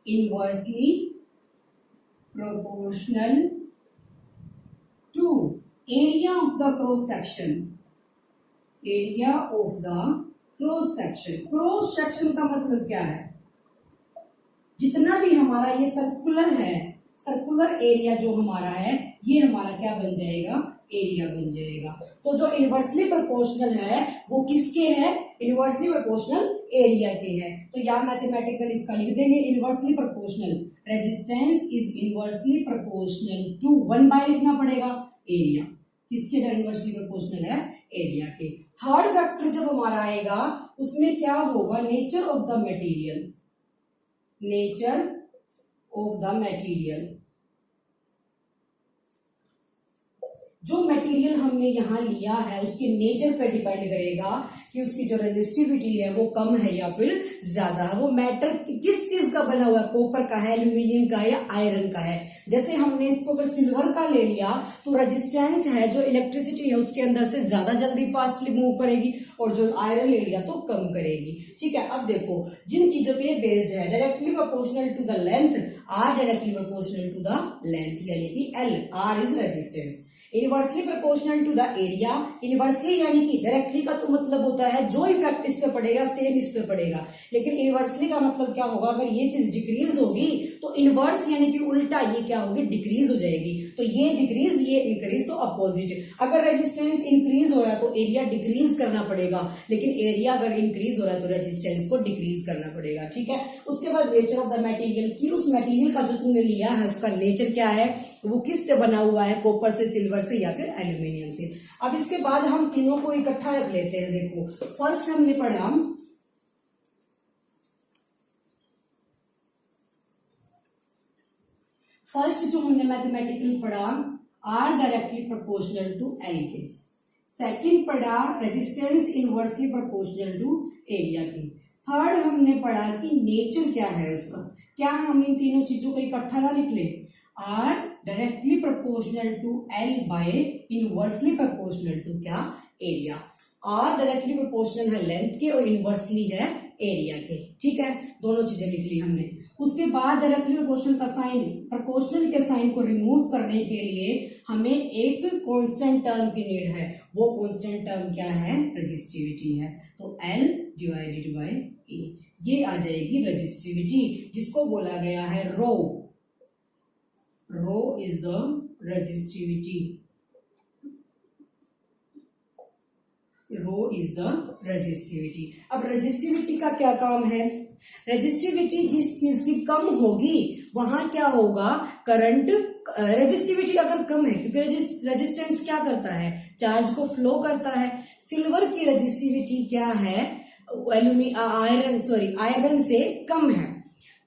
inversely proportional to area of the cross section, area of the cross section. Cross section का मतलब क्या है, जितना भी हमारा ये सर्कुलर है, सर्कुलर एरिया जो हमारा है ये हमारा क्या बन जाएगा, एरिया बन जाएगा। तो जो इनवर्सली प्रोपोर्शनल है वो किसके है, इनवर्सली प्रोपोर्शनल एरिया के है। तो यहाँ मैथमेटिकल इसका लिख देंगे inversely proportional, resistance is inversely proportional to, 1/, लिखना पड़ेगा एरिया, किसके इनवर्सली प्रोपोर्शनल है, एरिया के। थर्ड फैक्टर जब हमारा आएगा उसमें क्या होगा, nature of the material, nature of the material. जो मटेरियल हमने यहाँ लिया है उसके नेचर पर डिपेंड करेगा कि उसकी जो रेजिस्टिविटी है वो कम है या फिर ज्यादा है। वो मैटर किस चीज का बना हुआ है, कॉपर का है, एल्यूमिनियम का है या आयरन का है। जैसे हमने इसको अगर सिल्वर का ले लिया तो रेजिस्टेंस है, जो इलेक्ट्रिसिटी है उसके अंदर से ज्यादा जल्दी फास्टली मूव करेगी, और जो आयरन ले लिया तो कम करेगी। ठीक है, अब देखो जिन चीजों पे बेस्ड है, directly proportional to the length, R directly proportional to the length यानी कि L, R is resistance. Inversely proportional to the area, inversely यानी कि डायरेक्टली का तो मतलब होता है जो इफेक्ट इस पे पड़ेगा सेम इस पे पड़ेगा, लेकिन इनवर्सली का मतलब क्या होगा, अगर ये चीज डिक्रीज होगी तो इनवर्स यानी कि उल्टा ये क्या होगी, डिक्रीज हो जाएगी। तो ये डिक्रीज ये इंक्रीज, तो अपोजिट। अगर रेजिस्टेंस इंक्रीज हो रहा है तो एरिया डिक्रीज करना पड़ेगा, लेकिन एरिया अगर इंक्रीज हो रहा है तो रेजिस्टेंस को डिक्रीज करना पड़ेगा। ठीक है, उसके बाद नेचर ऑफ द मटेरियल की, उस मटेरियल का जो तुमने लिया है उसका नेचर क्या है, वो किस से बना हुआ है, कॉपर से, सिल्वर से या फिर एल्यूमिनियम से। अब इसके बाद हम तीनों को इकट्ठा रख लेते हैं। देखो फर्स्ट हमने पढ़ा जो हमने मैथमेटिकल पढ़ा R directly proportional to L के। सेकंड पढ़ा resistance inversely proportional to area की। थर्ड हमने पढ़ा कि नेचर क्या है उसका। क्या हम इन तीनों चीजों को इकट्ठा ना लिख ले, R directly proportional to L by inversely proportional to क्या, एरिया। आर डायरेक्टली प्रोपोर्शनल है लेंथ के और इनवर्सली है एरिया के। ठीक है, दोनों चीजें लिख ली हमने। उसके बाद डायरेक्टली प्रोपोर्शनल का साइन, प्रोपोर्शनल के साइन को रिमूव करने के लिए हमें एक कांस्टेंट टर्म की नीड है। वो कांस्टेंट टर्म क्या है, रेजिस्टिविटी है। तो एल डिवाइडेड बाय ए, ये आ जाएगी रेजिस्टिविटी, जिसको बोला गया है rho. Rho is the resistivity, rho is the resistivity. अब रेजिस्टिविटी का क्या काम है, रेजिस्टिविटी जिस चीज की कम होगी वहां क्या होगा, करंट। रेजिस्टिविटी अगर कम है, क्योंकि रेजिस्टेंस क्या करता है, चार्ज को फ्लो करता है। सिल्वर की रेजिस्टिविटी क्या है, आयरन से कम है।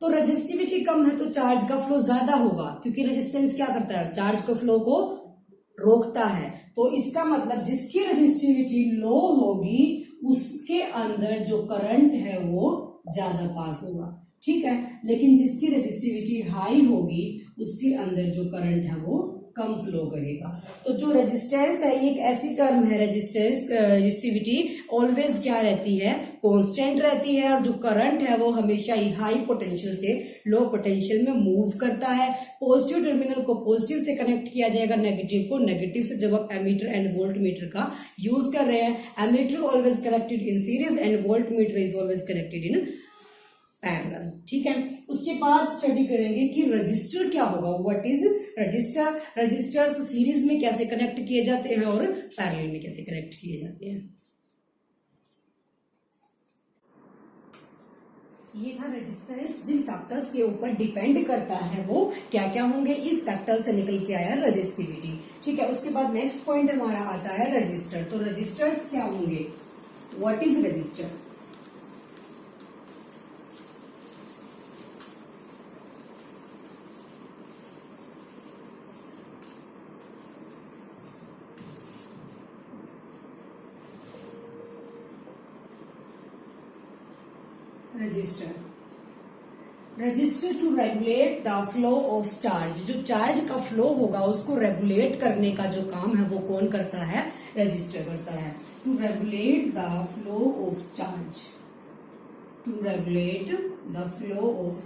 तो रेजिस्टिविटी कम है तो चार्ज का फ्लो ज्यादा होगा, क्योंकि रेजिस्टेंस क्या करता है, चार्ज के फ्लो को रोकता है। तो इसका मतलब जिसकी रेजिस्टिविटी लो होगी उसके अंदर जो करंट है वो ज्यादा पास होगा। ठीक है, लेकिन जिसकी रेजिस्टिविटी हाई होगी उसके अंदर जो करंट है वो कम फ्लो करेगा। तो जो रेजिस्टेंस है ये एक ऐसी टर्म है, रेजिस्टिविटी ऑलवेज क्या रहती है, कांस्टेंट रहती है, और जो करंट है वो हमेशा ही हाई पोटेंशियल से लो पोटेंशियल में मूव करता है। पॉजिटिव टर्मिनल को पॉजिटिव से कनेक्ट किया जाएगा, नेगेटिव को नेगेटिव से। जब आप एमीटर एंड वोल्ट मीटर का यूज कर रहे हैं, ammeter always connected in series and voltmeter is always connected in parallel. ठीक है, उसके बाद स्टडी करेंगे कि रजिस्टर क्या होगा, what is register. Registers series में कैसे कनेक्ट किए जाते हैं और पैरेलल में कैसे कनेक्ट किए जाते हैं। ये था रेजिस्टेंस जिन फैक्टर्स के ऊपर डिपेंड करता है वो क्या क्या होंगे, इस फैक्टर से निकल के आया रेजिस्टिविटी। ठीक है, उसके बाद नेक्स्ट पॉइंट हमारा आता है रजिस्टर। तो रजिस्टर्स क्या होंगे, what is register? Register to regulate the flow of charge. जो चार्ज का फ्लो होगा उसको रेगुलेट करने का जो काम है वो कौन करता है, रजिस्टर करता है। To regulate the flow of charge, to regulate the flow of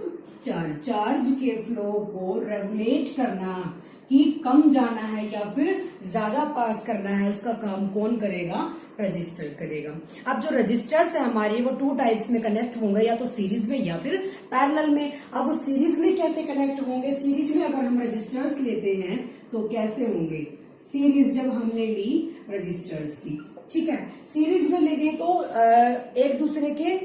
charge, charge के फ्लो को रेगुलेट करना कि कम जाना है या फिर ज्यादा पास करना है, उसका काम कौन करेगा, रजिस्टर करेगा। अब जो रजिस्टर्स है हमारे वो टू टाइप्स में कनेक्ट होंगे, या तो सीरीज में या फिर पैरेलल में। अब वो सीरीज में कैसे कनेक्ट होंगे, सीरीज में अगर हम रजिस्टर्स लेते हैं तो कैसे होंगे, सीरीज जब हमने ली रजिस्टर्स की, ठीक है, सीरीज में लेंगे तो एक दूसरे के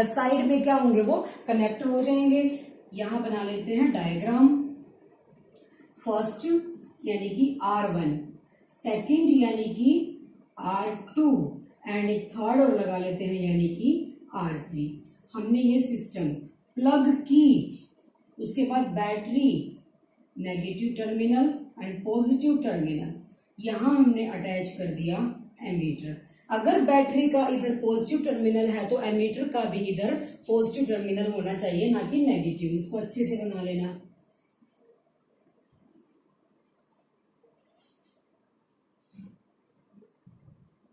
साइड में क्या होंगे, वो कनेक्ट हो जाएंगे। यहां बना लेते हैं डायग्राम। फर्स्ट यानी कि R1, सेकंड यानी कि R2 एंड एक थर्ड और लगा लेते हैं यानी कि R3। हमने ये सिस्टम प्लग की, उसके बाद battery negative terminal and positive terminal, यहां हमने अटैच कर दिया एमीटर। अगर बैटरी का इधर पॉजिटिव टर्मिनल है तो एमीटर का भी इधर पॉजिटिव टर्मिनल होना चाहिए, ना कि नेगेटिव। इसको अच्छे से बना लेना।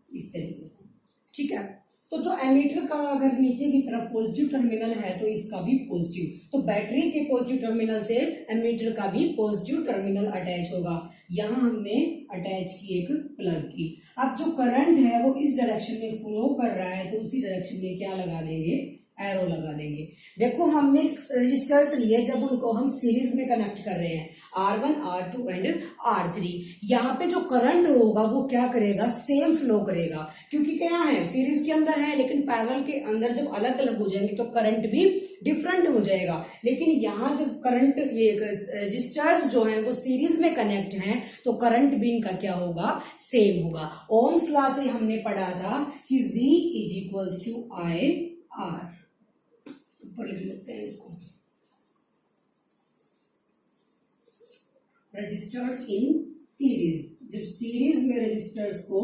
इस तरीके से, ठीक है। तो जो एमीटर का अगर नीचे की तरफ पॉजिटिव टर्मिनल है तो इसका भी पॉजिटिव, तो बैटरी के पॉजिटिव टर्मिनल से एमीटर का भी पॉजिटिव टर्मिनल अटैच होगा। यहां हमने अटैच की एक प्लग की। अब जो करंट है वो इस डायरेक्शन में फ्लो कर रहा है तो उसी डायरेक्शन में क्या लगा देंगे, एरो लगा देंगे। देखो हमने रजिस्टर्स लिए जब उनको हम सीरीज में कनेक्ट कर रहे हैं, R1, R2 एंड R3। यहाँ पे जो करंट होगा वो क्या करेगा, सेम फ्लो करेगा, क्योंकि क्या है, सीरीज के अंदर है, लेकिन पैरेलल के अंदर जब अलग अलग हो जाएंगे तो करंट भी डिफरेंट हो जाएगा। लेकिन यहाँ जब करंट, ये रजिस्टर्स जो है वो सीरीज में कनेक्ट हैं तो करंट भी इनका क्या होगा, सेम होगा। ओम्स लॉ से हमने पढ़ा था कि V is equals to IR। ऊपर लिख लेते हैं इसको, रजिस्टर्स इन सीरीज। जब सीरीज में रजिस्टर्स को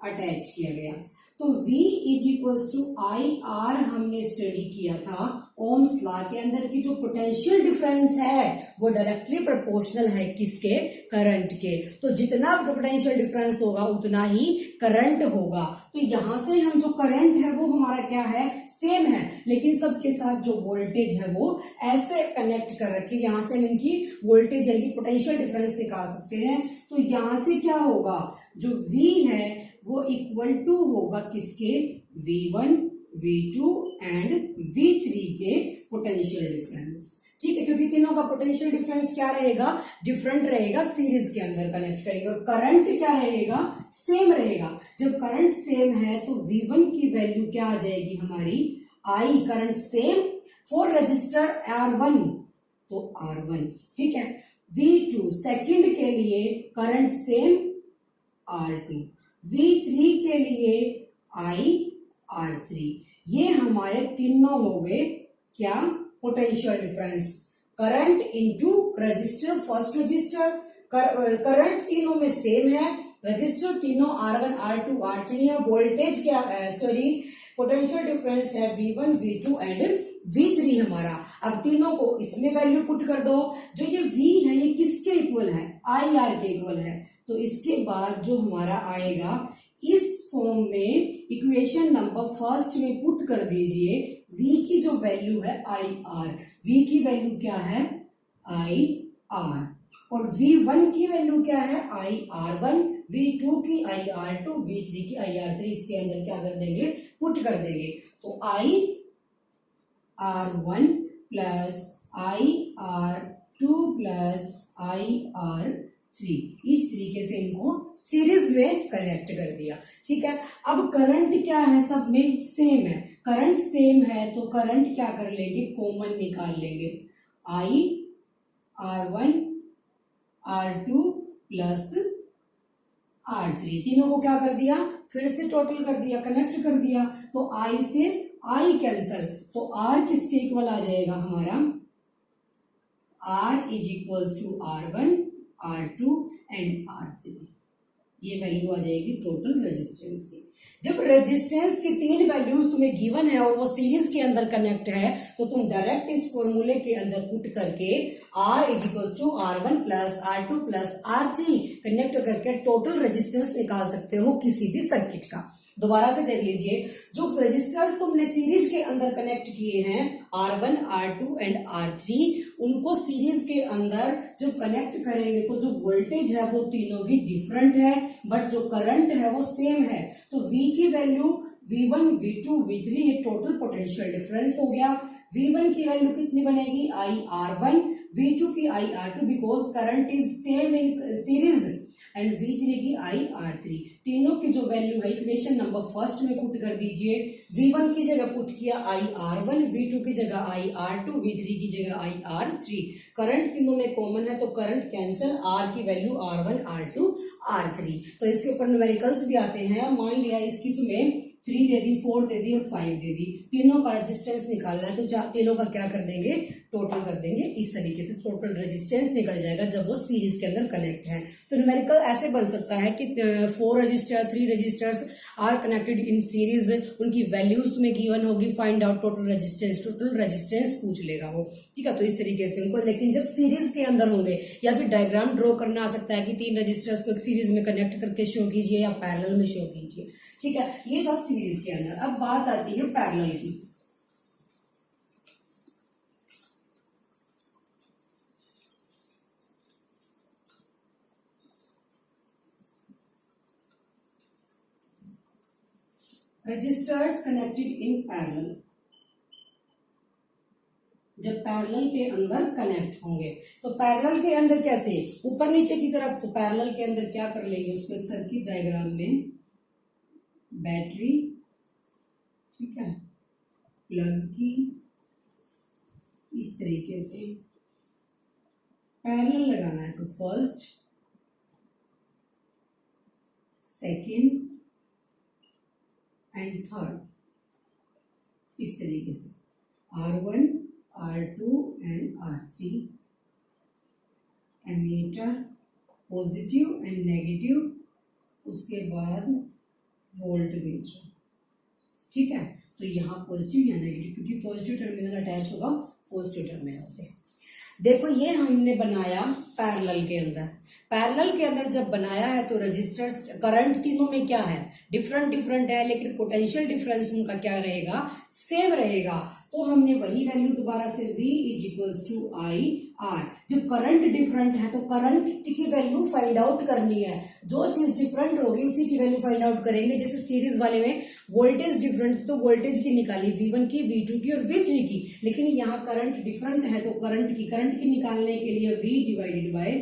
अटैच किया गया तो V is equals to IR हमने स्टडी किया था ओम्स लॉ के अंदर की जो पोटेंशियल डिफरेंस है वो डायरेक्टली प्रोपोर्शनल है किसके, करंट के। तो जितना पोटेंशियल डिफरेंस होगा उतना ही करंट होगा। तो यहां से हम जो करंट है वो हमारा क्या है, सेम है, लेकिन सबके साथ जो वोल्टेज है वो ऐसे कनेक्ट कर रखे। यहां से हम इनकी वोल्टेज यानी पोटेंशियल डिफरेंस निकाल सकते हैं। तो यहां से क्या होगा, जो V है वो इक्वल टू होगा किसके, V1, V2 एंड V3 के पोटेंशियल डिफरेंस। ठीक है, क्योंकि तीनों का पोटेंशियल डिफरेंस क्या रहेगा, डिफरेंट रहेगा, सीरीज के अंदर कनेक्ट करेंगे। और करंट क्या रहेगा, सेम रहेगा। जब करंट सेम है तो V1 की वैल्यू क्या आ जाएगी हमारी, I। Current same for register R1 तो R1, ठीक है। V2 सेकंड के लिए करंट सेम R2, V3 के लिए IR3। ये हमारे तीनों हो गए क्या, potential difference. Current into register, first resistor, current तीनों में सेम है, रजिस्टर तीनों R1, R2, R3 है। वोल्टेज क्या, सॉरी पोटेंशियल डिफरेंस है V1, V2 एंड V3 हमारा। अब तीनों को इसमें वैल्यू पुट कर दो। जो ये V है ये किसके इक्वल है, IR के इक्वल है। तो इसके बाद जो हमारा आएगा इस फॉर्म में इक्वेशन नंबर फर्स्ट में पुट कर दीजिए। V की जो वैल्यू है IR, V की वैल्यू क्या है IR, और V1 की वैल्यू क्या है IR1, V2 की IR2, V3 की IR3। इसके अंदर क्या कर देंगे, पुट कर देंगे। तो IR1 plus IR2 plus IR3 3। इस तरीके से इनको सीरीज में कनेक्ट कर दिया। ठीक है, अब करंट क्या है, सब में सेम है, करंट सेम है तो करंट क्या कर लेंगे, कॉमन निकाल लेंगे। I R1 R2 plus R3, तीनों को क्या कर दिया, फिर से टोटल कर दिया, कनेक्ट कर दिया, तो I से I कैंसल, तो R किसके इक्वल आ जाएगा हमारा, R is equals to R1 R2 and R3। ये वैल्यू आ जाएगी टोटल रेजिस्टेंस की। जब रेजिस्टेंस की 3 वैल्यूज तुम्हें गिवन है और वो सीरीज के अंदर कनेक्ट है, तो तुम डायरेक्ट इस फॉर्मूले के अंदर पुट करके R is equal to R1 plus R2 plus R3 connect करके टोटल रेजिस्टेंस निकाल सकते हो किसी भी सर्किट का। दोबारा से देख लीजिए, जो रेजिस्टर्स तुमने सीरीज के अंदर कनेक्ट किए हैं R1 R2 एंड R3, उनको सीरीज के अंदर जब कनेक्ट करेंगे तो जो वोल्टेज है वो तीनों की डिफरेंट है, बट जो करंट है वो सेम है। तो V की वैल्यू V1 V2 V3 ये टोटल पोटेंशियल डिफरेंस हो गया। V1 की वैल्यू कितनी बनेगी, I R1, V2 की I R2 because current is same in series, and V3 की I R3। तीनों की जो वैल्यू है इक्वेशन नंबर फर्स्ट में पुट कर दीजिए। V1 की जगह पुट किया I R1, V2 की जगह I R2, V3 की जगह I R3। करंट तीनों में कॉमन है तो करंट कैंसिल, R की वैल्यू R1 R2 R3। तो इसके ऊपर न्यूमेरिकल्स भी आते हैं। मान लिया इसकी तुम्हें 3 दे दी, 4 दे दी और 5 दे दी, तीनों का रेजिस्टेंस निकालना है तो तीनों का क्या कर देंगे, टोटल कर देंगे। इस तरीके से टोटल रेजिस्टेंस निकल जाएगा जब वो सीरीज के अंदर कनेक्ट है। तो न्यूमेरिकल ऐसे बन सकता है कि 4 register 3 registers are connected in series, उनकी वैल्यूज तुम्हें गिवन होगी, फाइंड आउट टोटल रेजिस्टेंस पूछ लेगा वो। ठीक है, तो इस तरीके से उनको, लेकिन जब सीरीज के अंदर होंगे या फिर डायग्राम ड्रॉ करना आ सकता है कि 3 रजिस्टर्स को एक सीरीज में कनेक्ट करके शो कीजिए या पैरेलल में शो कीजिए। ठीक है, ये था सीरीज के अंदर। अब बात आती है पैरेलल की। रजिस्टर्स कनेक्टेड इन पैरेलल, जब पैरेलल के अंदर कनेक्ट होंगे तो पैरेलल के अंदर कैसे, ऊपर नीचे की तरफ, तो पैरेलल के अंदर क्या कर लेंगे, उसको एक सर्किट डायग्राम में बैटरी, ठीक है, प्लग की, इस तरीके से पैरेलल लगाना है। तो फर्स्ट, सेकंड एंड थर्ड, इस तरीके से R1 R2 and R3, ammeter positive and negative, उसके बाद वोल्ट मीटर। ठीक है, तो यहाँ पॉजिटिव या नेगेटिव, क्योंकि पॉजिटिव टर्मिनल अटैच होगा पॉजिटिव टर्मिनल से। देखो ये हमने बनाया पैरेलल के अंदर। पैरेलल के अंदर जब बनाया है तो रजिस्टर्स, करंट तीनों में क्या है, डिफरेंट है, लेकिन पोटेंशियल डिफरेंस उनका क्या रहेगा, सेम रहेगा। तो हमने वही वैल्यू दोबारा से V is equals to I R। जब करंट डिफरेंट है तो करंट की वैल्यू फाइंड आउट करनी है, जो चीज डिफरेंट होगी उसी की वैल्यू फाइंड आउट करेंगे। जैसे सीरीज वाले में वोल्टेज डिफरेंट तो वोल्टेज की निकाली, V1 की, V2 की और V3 की, लेकिन यहाँ करंट डिफरेंट है तो करंट की निकालने के लिए V divided by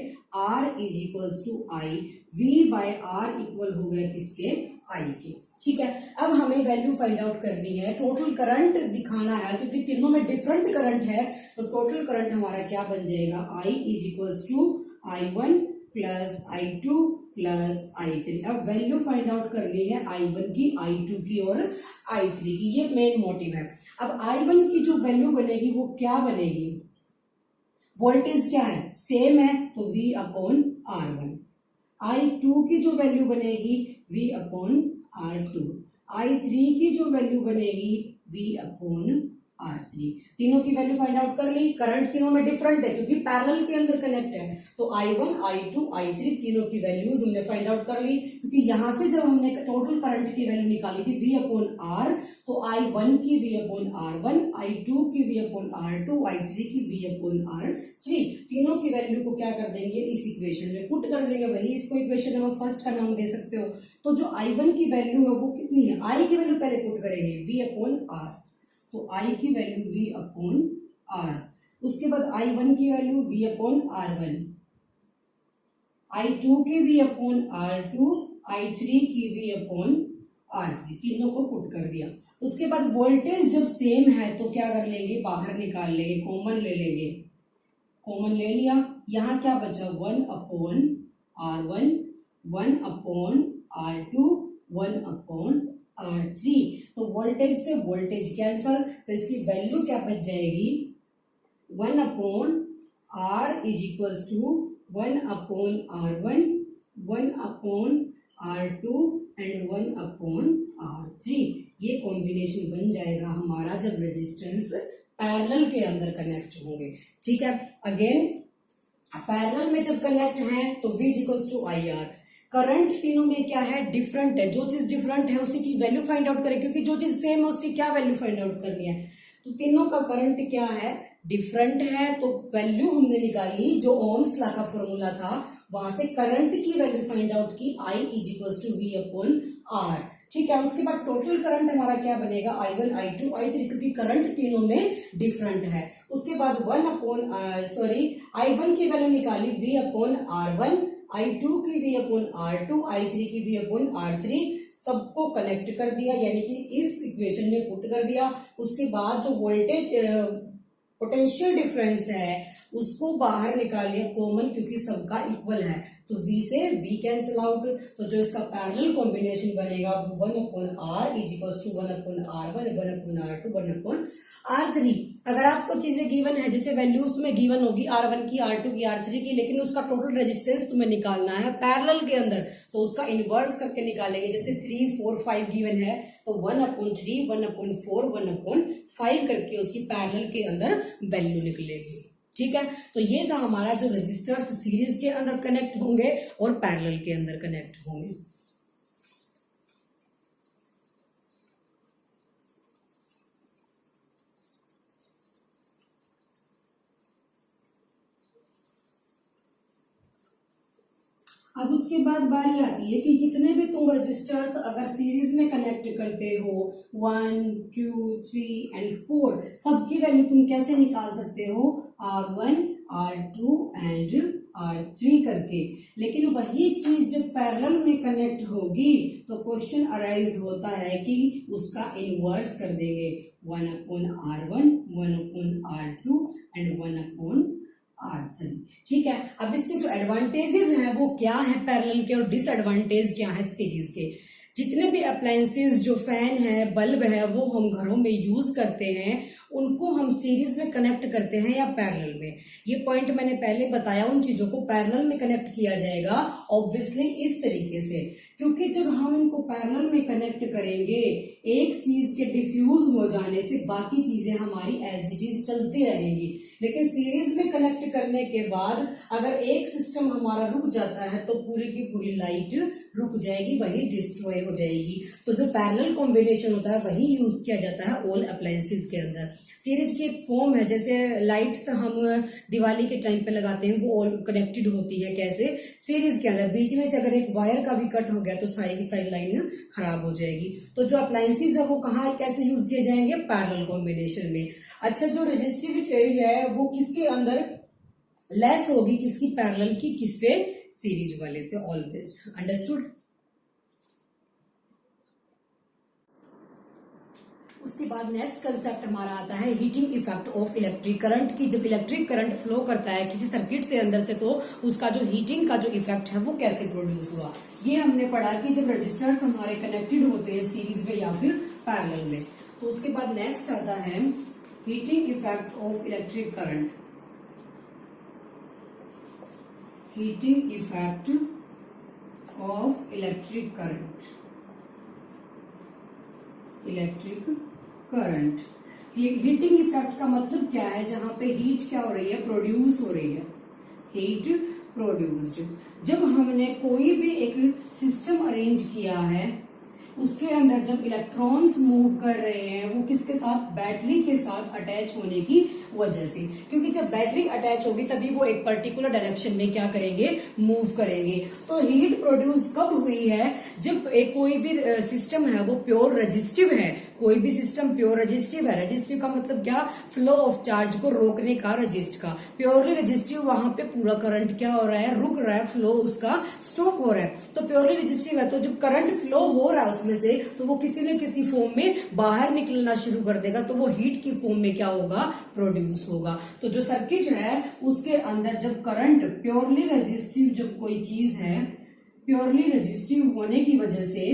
R is equals to I। V by R equal हो गया किसके, I के। ठीक है, अब हमें वैल्यू फाइंड आउट करनी है, टोटल करंट दिखाना है, क्योंकि तीनों में डिफरेंट करंट है तो टोटल करंट हमारा क्या बन जाएगा, I is equals to I1 plus I2 plus I3। अब वैल्यू फाइंड आउट करनी है I1 की, I2 की और I3 की, ये मेन मोटिव है। अब I1 की जो वैल्यू बनेगी वो क्या बनेगी, वोल्टेज क्या है, सेम है तो V अपॉन R1। I2 की जो वैल्यू बनेगी V अपॉन R2। I3 की जो वैल्यू बनेगी V अपॉन R3। तीनों की वैल्यू फाइंड आउट कर ली। करंट तीनों में डिफरेंट है क्योंकि पैरेलल के अंदर कनेक्ट है, तो I1 I2 I3 तीनों की वैल्यूज हमने फाइंड आउट कर ली, क्योंकि यहां से जब हमने टोटल करंट की वैल्यू निकाली थी V अपॉन R, तो I1 की V अपॉन R1, I2 की V अपॉन R2, I3 की V अपॉन R3। तीनों की वैल्यू को क्या कर देंगे, इस इक्वेशन में पुट कर देंगे। वही इसको इक्वेशन नंबर फर्स्ट का नाम दे सकते हो। तो जो I1 की वैल्यू है वो कितनी है, I की वैल्यू पहले पुट करेंगे V अपॉन R, तो I की वैल्यू V अपॉन R। उसके बाद I1 की value V upon R1, I2 की V अपॉन R2, I3 की V अपॉन R3, तीनों को पुट कर दिया। उसके बाद वोल्टेज जब सेम है तो क्या कर लेंगे, बाहर निकाल लेंगे, कॉमन ले लेंगे, कॉमन ले लिया। यहाँ क्या बचा, 1 upon R1, 1 upon R2, 1 upon R3। तो वोल्टेज से वोल्टेज कैंसल, तो इसकी वैल्यू क्या बच जाएगी, 1 upon R is equals to 1 upon R1, 1 upon R2 and 1 upon R3। ये कॉम्बिनेशन बन जाएगा हमारा जब रेजिस्टेंस पैरेलल के अंदर कनेक्ट होंगे। ठीक है, अगेन पैरेलल में जब कनेक्ट है तो V equals to IR। Current तीनों में क्या है, डिफरेंट है। जो चीज डिफरेंट है उसी की वैल्यू फाइंड आउट करें, क्योंकि जो चीज सेम है उसकी क्या वैल्यू फाइंड आउट करनी है। तो तीनों का करंट क्या है, डिफरेंट है, तो वैल्यू हमने निकाली जो ओम्स लॉ का फॉर्मूला था, वहां से करंट की वैल्यू फाइंड आउट की, I is equals to V upon R। ठीक है, उसके बाद टोटल करंट हमारा क्या बनेगा, I1, I2, I3, क्योंकि करंट तीनों में डिफरेंट है। उसके बाद I1 की वैल्यू निकाली V अपॉन R1, I2 की V अपॉन R2, I3 की V अपॉन R3, सबको कनेक्ट कर दिया, यानी कि इस इक्वेशन में पुट कर दिया। उसके बाद जो वोल्टेज पोटेंशियल डिफरेंस है उसको बाहर निकालिए कॉमन, क्योंकि सबका इक्वल है, तो V से V कैंसिल आउट। तो जो इसका पैरेलल कॉम्बिनेशन बनेगा 1 upon R is equals to 1 upon R1, 1 upon R2, 1 upon R3। अगर आपको चीजें गिवन है, जैसे वैल्यूज तुम्हें गिवन होगी R1 की, R2 की, R3 की, लेकिन उसका टोटल रेजिस्टेंस तुम्हें निकालना है पैरेलल के अंदर, तो उसका इनवर्स करके निकालेंगे। जैसे 3, 4, 5 गिवन है तो 1 अपॉन 3, 1 अपॉन 4, 1 अपॉन 5 करके उसकी पैरेलल के अंदर वैल्यू निकलेगी। ठीक है, तो ये था हमारा जो रजिस्टर्स सीरीज के अंदर कनेक्ट होंगे और पैरेलल के अंदर कनेक्ट होंगे। अब उसके बाद बारी आती है कि जितने भी तुम रजिस्टर्स अगर सीरीज में कनेक्ट करते हो 1, 2, 3 एंड 4, सबकी वैल्यू तुम कैसे निकाल सकते हो, R1, R2 एंड R3 करके। लेकिन वही चीज जब पैरेलल में कनेक्ट होगी तो क्वेश्चन अराइज होता है कि उसका इनवर्स कर देंगे, 1 upon R1, 1 upon R2 and 1 upon R3। ठीक है, अब इसके जो एडवांटेजेस हैं वो क्या है पैरेलल के, और डिसएडवांटेज क्या है सीरीज के। जितने भी अप्लायंसेस जो फैन है, बल्ब है, वो हम घरों में यूज करते हैं, उनको हम सीरीज में कनेक्ट करते हैं या पैरेलल में। ये पॉइंट मैंने पहले बताया, उन चीजों को पैरेलल में कनेक्ट किया जाएगा ऑब्वियसली इस तरीके से, क्योंकि जब हम इनको पैरेलल में कनेक्ट करेंगे, एक चीज के डिफ्यूज हो जाने से बाकी चीजें हमारी एज इट इज चलती रहेंगी। लेकिन सीरीज में कनेक्ट करने के बाद अगर एक सिस्टम हमारा रुक जाता है तो पूरी की पूरी लाइट रुक जाएगी, वही डिस्ट्रॉय हो जाएगी। तो जो पैरेलल कॉम्बिनेशन होता है वही यूज किया जाता है ऑल अप्लायंसेस के अंदर। सीरीज की एक फॉर्म है, जैसे लाइट्स हम दिवाली के टाइम पे लगाते हैं, वो ऑल कनेक्टेड होती है। कैसे, सीरीज के अंदर बीच में से अगर एक वायर का भी कट हो गया तो सारी की सारी लाइन खराब हो जाएगी। तो जो अप्लायंसेस है वो कहाँ कैसे यूज किए जाएंगे, पैरेलल कॉम्बिनेशन में। अच्छा, जो रेजिस्टिविटी है वो किसके अंदर लेस होगी, किसकी, पैरेलल की, किससे, सीरीज वाले से। Always understood. उसके बाद नेक्स्ट कंसेप्ट हमारा आता है heating effect of electric current की। जब इलेक्ट्रिक करंट फ्लो करता है किसी सर्किट से अंदर से, तो उसका जो हीटिंग का जो इफेक्ट है वो कैसे प्रोड्यूस हुआ। ये हमने पढ़ा कि जब रजिस्टर्स हमारे कनेक्टेड होते हैं सीरीज में या फिर पैरेलल में। तो उसके बाद नेक्स्ट आता है heating effect of electric current. Heating effect of electric current, electric current. Heating effect का मतलब क्या है, जहां पे हीट क्या हो रही है, प्रोड्यूस हो रही है, हीट प्रोड्यूस्ड। जब हमने कोई भी एक सिस्टम अरेंज किया है, उसके अंदर जब इलेक्ट्रॉन्स मूव कर रहे हैं, वो किसके साथ, बैटरी के साथ अटैच होने की वजह से। क्योंकि जब बैटरी अटैच होगी तभी वो एक पर्टिकुलर डायरेक्शन में क्या करेंगे, मूव करेंगे। तो हीट प्रोड्यूस कब हुई है, जब एक कोई भी सिस्टम है वो प्योर रेजिस्टिव है, कोई भी सिस्टम प्योर रेजिस्टिव है। रेजिस्टिव का मतलब क्या, फ्लो ऑफ चार्ज को रोकने का, रेजिस्ट का। प्योरली रेजिस्टिव वहां पे पूरा करंट क्या हो रहा है, रुक रहा है, फ्लो उसका स्टॉप हो रहा है। तो प्योरली रेजिस्टिव है तो जब करंट फ्लो हो रहा है उसमें से, तो वो किसी न किसी फॉर्म में बाहर निकलना शुरू कर देगा, तो वो हीट की फॉर्म में क्या होगा, प्रोड्यूस होगा। तो जो सर्किट है उसके अंदर जब करंट, प्योरली रेजिस्टिव जब कोई चीज है, प्योरली रेजिस्टिव होने की वजह से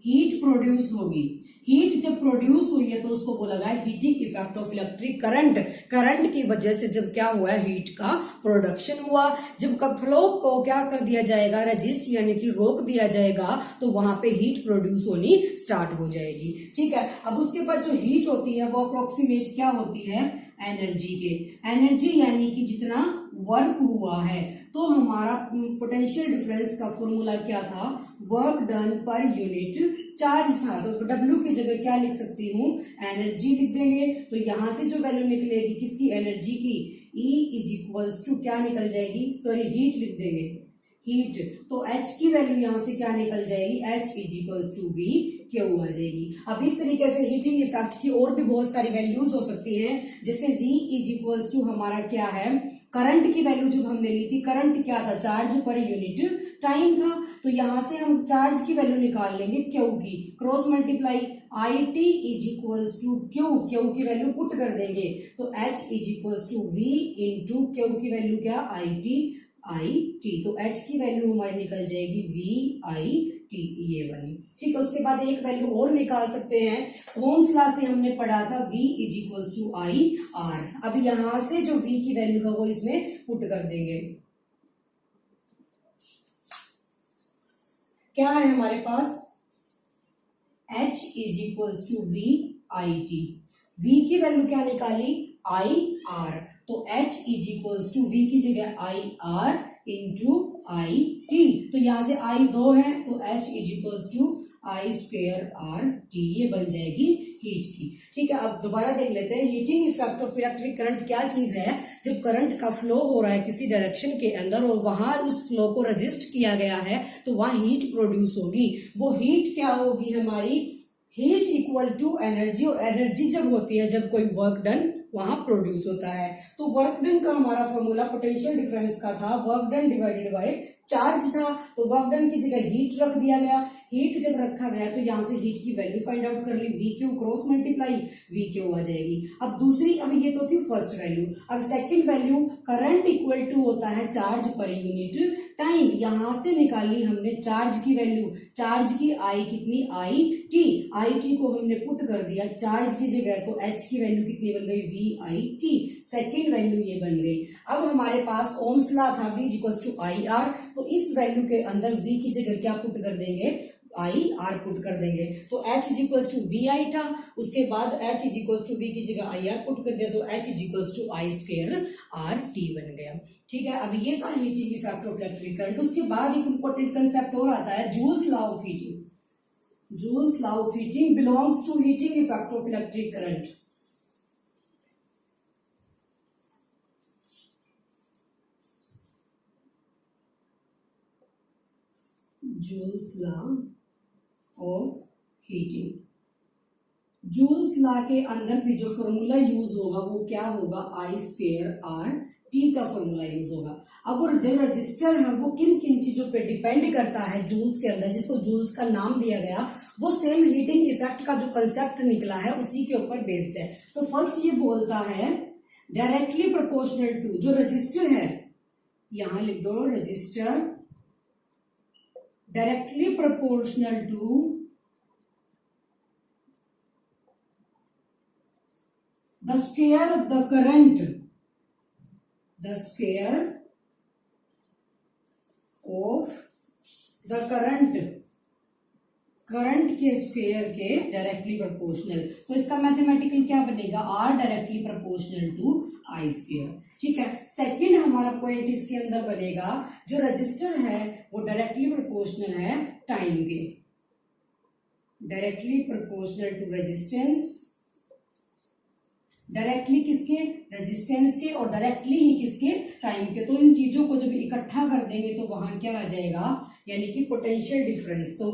हीट प्रोड्यूस होगी। हीट जब प्रोड्यूस हुई है तो उसको बोला गया heating effect of electric current. Current की वजह से जब क्या हुआ है, हीट का प्रोडक्शन हुआ। जब फ्लो को क्या कर दिया जाएगा, रेजिस्ट यानी कि रोक दिया जाएगा, तो वहां पे हीट प्रोड्यूस होनी स्टार्ट हो जाएगी। ठीक है, अब उसके बाद जो हीट होती है वो अप्रोक्सीमेट क्या होती है, एनर्जी के। एनर्जी यानी कि जितना वर्क हुआ है। तो हमारा पोटेंशियल डिफरेंस का फॉर्मूला क्या था, वर्क डन पर यूनिट चार्ज था। तो W की जगह क्या लिख सकती हूँ, एनर्जी लिख देंगे। तो यहां से जो वैल्यू निकलेगी किसकी, एनर्जी की, E इज इक्वल्स टू क्या निकल जाएगी, सॉरी हीट लिख देंगे, हीट। तो H की वैल्यू यहां से क्या निकल जाएगी, H is equals to V Q आ जाएगी। अब इस तरीके से हीटिंग इफेक्ट की और भी बहुत सारी वैल्यूज हो सकती हैं, जिससे V इज इक्वल्स टू हमारा क्या है, करंट की वैल्यू जब हमने ली थी, करंट क्या था, चार्ज पर यूनिट टाइम था। तो यहां से हम चार्ज की वैल्यू निकाल लेंगे क्यू की, cross multiply I T is equals to Q, Q की वैल्यू पुट कर देंगे। तो H is equals to V into Q की वैल्यू क्या, आई टी। तो H की वैल्यू हमारी निकल जाएगी VIT, ये वाली। ठीक है, उसके बाद एक वैल्यू और निकाल सकते हैं, ओम्स लॉ से हमने पढ़ा था V is equals to IR। अब यहां से जो V की वैल्यू है वो इसमें पुट कर देंगे। क्या है हमारे पास, H is equals to VIT। V की वैल्यू क्या निकाली, IR। तो H is equals to V की जगह IR इंटू IT। तो यहां से I 2 है, तो H is equals to I square RT, ये बन जाएगी हीट की। ठीक है, अब दोबारा देख लेते हैं, heating effect of electric current क्या चीज है, जब करंट का फ्लो हो रहा है किसी डायरेक्शन के अंदर और वहां उस फ्लो को रजिस्ट किया गया है, तो वहां हीट प्रोड्यूस होगी। वो हीट क्या होगी हमारी, हीट इक्वल टू एनर्जी। और एनर्जी जब होती है, जब कोई वर्क डन वहां प्रोड्यूस होता है। तो वर्क डन का हमारा फॉर्मूला पोटेंशियल डिफरेंस का था, work done divided by charge था। तो वर्क डन की जगह हीट रख दिया गया। हीट जब रखा गया तो यहां से हीट की वैल्यू फाइंड आउट कर ली, V Q cross multiply V Q आ जाएगी। अब दूसरी, अब ये तो थी फर्स्ट वैल्यू। अब second value, current equal to होता है चार्ज पर यूनिट टाइम। यहां से निकाली हमने चार्ज की वैल्यू, चार्ज की I कितनी, IT को हमने पुट कर दिया चार्ज की जगह, तो H की वैल्यू कितनी बन गई, VIT। सेकेंड वैल्यू ये बन गई। अब हमारे पास ओम्स लॉ था, V इक्वल्स टू IR। तो इस वैल्यू के अंदर V की जगह क्या पुट कर देंगे, IR पुट कर देंगे। तो H is equals to VI था, उसके बाद H is equals to V की जगह IR पुट कर दिया, तो H is equals to I square RT बन गया। ठीक है, अब ये था heating effect of electric current. उसके बाद एक इंपॉर्टेंट कंसेप्ट और आता है, Joule's law of heating. Joule's law of heating belongs to heating effect of electric current. Joule's law of heating, Joule's law के अंदर भी जो फॉर्मूला यूज होगा वो क्या होगा, I स्क्वेयर RT का फॉर्मूला यूज होगा। अब वो जो रजिस्टर है वो किन किन चीजों पे डिपेंड करता है जूल्स के अंदर, जिसको जूल्स का नाम दिया गया, वो सेम हीटिंग इफेक्ट का जो कंसेप्ट निकला है उसी के ऊपर बेस्ड है। तो फर्स्ट ये बोलता है डायरेक्टली प्रोपोर्शनल टू, जो रजिस्टर है, यहां लिख दो register, directly proportional to the square of the current, the square of the current, current के स्क्वायर के डायरेक्टली प्रोपोर्शनल। तो इसका मैथमेटिकल क्या बनेगा, R directly proportional to I square. ठीक है, सेकंड हमारा पॉइंट इसके अंदर बनेगा, जो रजिस्टर है वो डायरेक्टली प्रोपोर्शनल है टाइम के, directly proportional to resistance, directly किसके, रेजिस्टेंस के, और डायरेक्टली ही किसके, टाइम के। तो इन चीजों को जब इकट्ठा कर देंगे तो वहां क्या आ जाएगा, यानी कि पोटेंशियल डिफरेंस। तो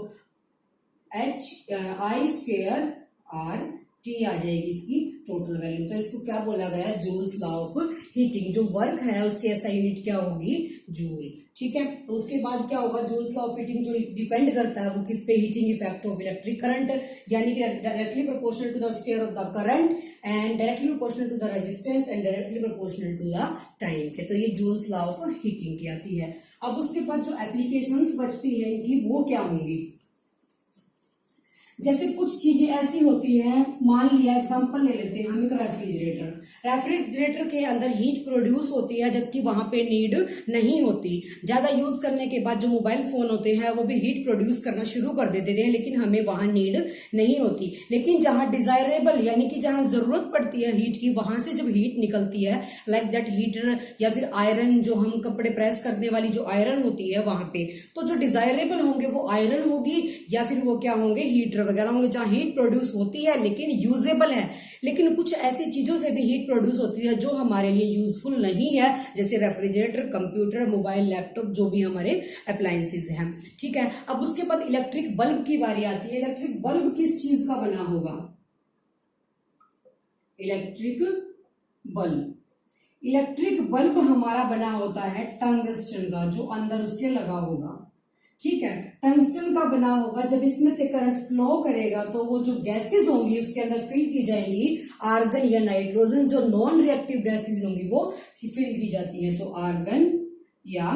आई स्क्वायर आर टी आ जाएगी इसकी टोटल वैल्यू। तो इसको क्या बोला गया है, जूल्स लॉ ऑफ हीटिंग। जो वर्क है उसकी एसआई यूनिट क्या होगी, जूल। ठीक है, तो उसके बाद क्या होगा, जूल्स लॉ ऑफ हीटिंग जो डिपेंड करता है वो किस पे, heating effect of electric current, यानी कि directly proportional to the square of the current and directly proportional to the resistance and directly proportional to the time के। तो ये जूल्स लॉ ऑफ हीटिंग की आती है। अब उसके बाद जो एप्लीकेशंस बचती है इनकी वो क्या होंगी, जैसे कुछ चीजें ऐसी होती हैं, मान लिया एग्जांपल ले लेते हैं हम एक रेफ्रिजरेटर। रेफ्रिजरेटर के अंदर हीट प्रोड्यूस होती है जबकि वहां पे नीड नहीं होती। ज्यादा यूज करने के बाद जो मोबाइल फोन होते हैं वो भी हीट प्रोड्यूस करना शुरू कर देते हैं, लेकिन हमें वहां नीड नहीं होती। लेकिन जहां डिजायरेबल यानी कि जहां जरूरत पड़ती है हीट की, वहां से जब हीट निकलती है, लाइक दैट हीटर या फिर आयरन, जो हम कपड़े प्रेस करने वाली जो आयरन होती है वहां पे, तो जो डिजायरेबल होंगे वो आयरन होगी या फिर वो क्या होंगे, हीटर वगैरह होंगे, जहां हीट प्रोड्यूस होती है लेकिन यूजेबल है। लेकिन कुछ ऐसी चीजों से भी हीट प्रोड्यूस होती है जो हमारे लिए यूजफुल नहीं है, जैसे रेफ्रिजरेटर, कंप्यूटर, मोबाइल, लैपटॉप, जो भी हमारे अप्लायंसेज हैं। ठीक है, अब उसके बाद इलेक्ट्रिक बल्ब की बारी आती है। इलेक्ट्रिक बल्ब किस चीज का बना होगा, इलेक्ट्रिक बल्ब। इलेक्ट्रिक बल्ब हमारा बना होता है टंगस्टन का, जो अंदर उसके लगा होगा। ठीक है, टंगस्टन का बना होगा। जब इसमें से करंट फ्लो करेगा तो वो जो गैसेस होंगी उसके अंदर फिल की जाएंगी, आर्गन या नाइट्रोजन। जो नॉन रिएक्टिव गैसेस होंगी वो फिल की जाती है, तो आर्गन या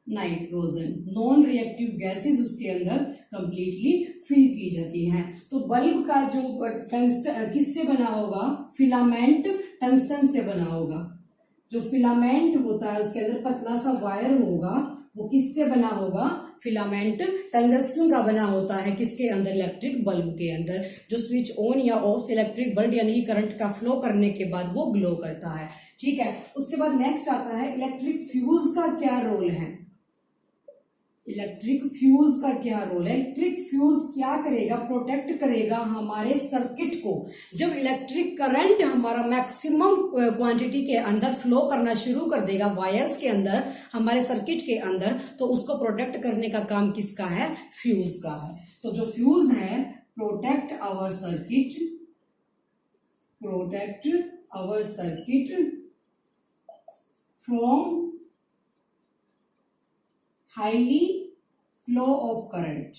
नाइट्रोजन, नॉन रिएक्टिव गैसेस उसके अंदर कंप्लीटली फिल की जाती हैं। तो बल्ब का जो टंगस्टन किससे बना होगा, फिलामेंट टंगस्टन से बना होगा। जो फिलामेंट होता है उसके अंदर पतला सा वायर होगा, वो किससे बना होगा, फिलामेंट टंगस्टन का बना होता है। किसके अंदर, इलेक्ट्रिक बल्ब के अंदर। जो स्विच ऑन या ऑफ से इलेक्ट्रिक बल्ब यानी कि करंट का फ्लो करने के बाद वो ग्लो करता है। ठीक है, उसके बाद नेक्स्ट आता है इलेक्ट्रिक फ्यूज का क्या रोल है। इलेक्ट्रिक फ्यूज का क्या रोल है, इलेक्ट्रिक फ्यूज क्या करेगा, प्रोटेक्ट करेगा हमारे सर्किट को। जब इलेक्ट्रिक करंट हमारा मैक्सिमम क्वांटिटी के अंदर फ्लो करना शुरू कर देगा वायर्स के अंदर, हमारे सर्किट के अंदर, तो उसको प्रोटेक्ट करने का काम किसका है, फ्यूज का है। तो जो फ्यूज है, protect our circuit, protect our circuit from highly flow of current,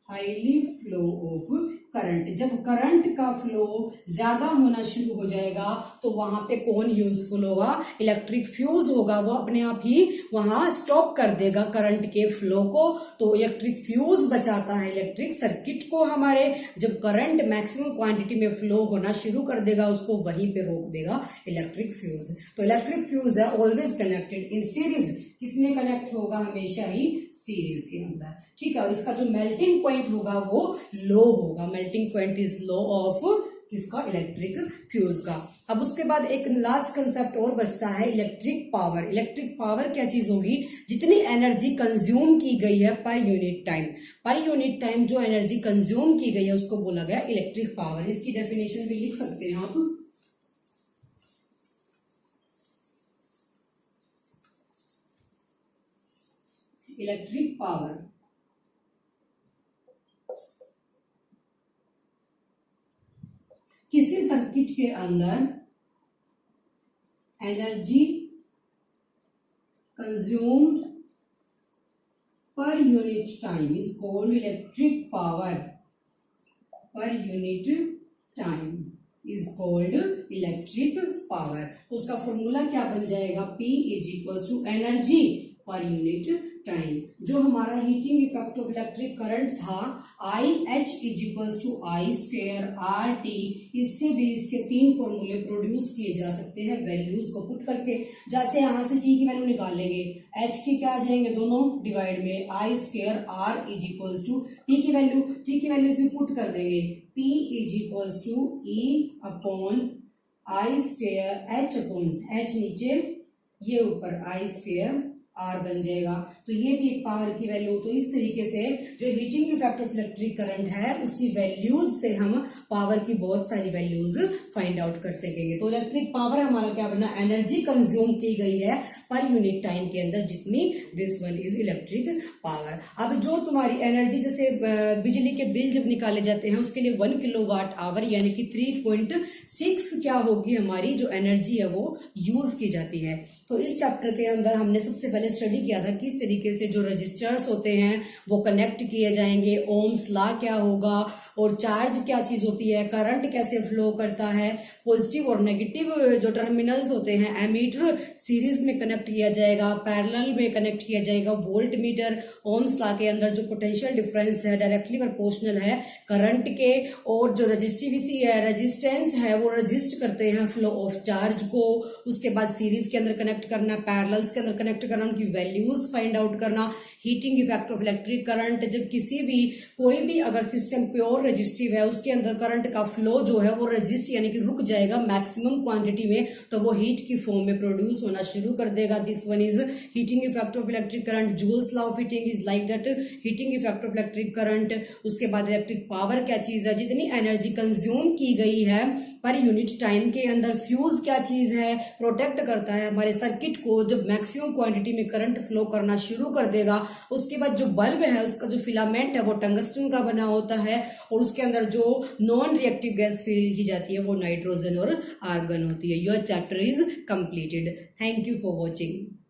highly flow of current. जब करंट का फ्लो ज्यादा होना शुरू हो जाएगा तो वहां पे कौन यूजफुल होगा, इलेक्ट्रिक फ्यूज होगा। वो अपने आप ही वहां स्टॉप कर देगा करंट के फ्लो को। तो इलेक्ट्रिक फ्यूज बचाता है इलेक्ट्रिक सर्किट को हमारे। जब करंट मैक्सिमम क्वांटिटी में फ्लो होना शुरू कर देगा उसको वहीं पे रोक देगा इलेक्ट्रिक फ्यूज। तो इलेक्ट्रिक फ्यूज है ऑलवेज कनेक्टेड इन सीरीज। किसमें कनेक्ट होगा, हमेशा ही सीरीज के अंदर। ठीक है, इसका जो मेल्टिंग पॉइंट होगा वो लो होगा। Melting point is low of किसका, इलेक्ट्रिक फ्यूज का। अब उसके बाद एक लास्ट कंसेप्ट और बचता है, इलेक्ट्रिक पावर। इलेक्ट्रिक पावर क्या चीज होगी, जितनी एनर्जी कंज्यूम की गई है पर यूनिट टाइम, पर यूनिट टाइम जो एनर्जी कंज्यूम की गई है उसको बोला गया इलेक्ट्रिक पावर। इसकी डेफिनेशन भी लिख सकते हैं आप। इलेक्ट्रिक पावर किसी सर्किट के अंदर energy consumed per unit time is called electric power, per unit time is called electric power. तो उसका फॉर्मूला क्या बन जाएगा, P is equal to energy per unit time. जो हमारा heating effect of electric current था, I H is equals to I square R T. इससे भी इसके 3 फॉर्मूले प्रोड्यूस किए जा सकते हैं वैल्यूज को पुट करके। जैसे यहां से टी की वैल्यू निकालेंगे, एच के क्या आ जाएंगे दोनों डिवाइड में, I square R is equals to T की वैल्यू इसमें पुट कर देंगे, P is equals to E upon I square H upon H नीचे, ये ऊपर आई स्क्वायर आर बन जाएगा। तो ये भी एक पावर की वैल्यू। तो इस तरीके से जो heating effect of electric current है उसकी वैल्यूज से हम पावर की बहुत सारी वैल्यूज फाइंड आउट कर सकेंगे। तो इलेक्ट्रिक पावर हमारा क्या बना, एनर्जी कंज्यूम की गई है पर यूनिट टाइम के अंदर जितनी, this one is electric power. अब जो तुम्हारी एनर्जी, जैसे बिजली के बिल जब निकाले जाते हैं उसके लिए 1 किलोवाट आवर यानी कि 3.6 क्या होगी हमारी जो एनर्जी है वो यूज की जाती है। तो इस चैप्टर के अंदर हमने सबसे पहले स्टडी किया था किस तरीके से जो रजिस्टर्स होते हैं वो कनेक्ट किए जाएंगे, ओम्स लॉ क्या होगा, और चार्ज क्या चीज होती है, करंट कैसे फ्लो करता है, पॉजिटिव और नेगेटिव जो टर्मिनल्स होते हैं एमीटर सीरीज में कनेक्ट किया जाएगा, पैरेलल में कनेक्ट किया जाएगा, वोल्ट मीटर, ओम्स लॉ के अंदर जो पोटेंशियल डिफरेंस है डायरेक्टली प्रोपोर्शनल है करंट के, और जो रजिस्टिविटी है, रेजिस्टेंस है, वो रजिस्ट करते हैं फ्लो ऑफ चार्ज को। उसके बाद सीरीज के अंदर कनेक्ट करना, पैरेलल्स के अंदर कनेक्ट करना, उनकी वैल्यूज फाइंड आउट करना, heating effect of electric current. जब किसी भी कोई भी अगर सिस्टम प्योर रजिस्टिव है उसके अंदर करंट का फ्लो जो है वो रजिस्ट यानी कि रुक जाएगा मैक्सिमम क्वांटिटी में, तो वो हीट की फॉर्म में प्रोड्यूस होना शुरू कर देगा। This one is heating effect of electric current. Joule's law of heating is like that, heating effect of electric current. उसके बाद इलेक्ट्रिक पावर क्या चीज है, जितनी एनर्जी कंज्यूम की गई है पर यूनिट टाइम के अंदर। फ्यूज क्या चीज है, प्रोटेक्ट करता है हमारे सर्किट को, जब मैक्सिमम क्वांटिटी में करंट फ्लो करना शुरू कर देगा। उसके बाद जो बल्ब है उसका जो फिलामेंट है वो टंगस्टन का बना होता है, और उसके अंदर जो नॉन रिएक्टिव गैस फील की जाती है वो नाइट्रोजन और आर्गन होती है। Your chapter is completed. Thank you for watching.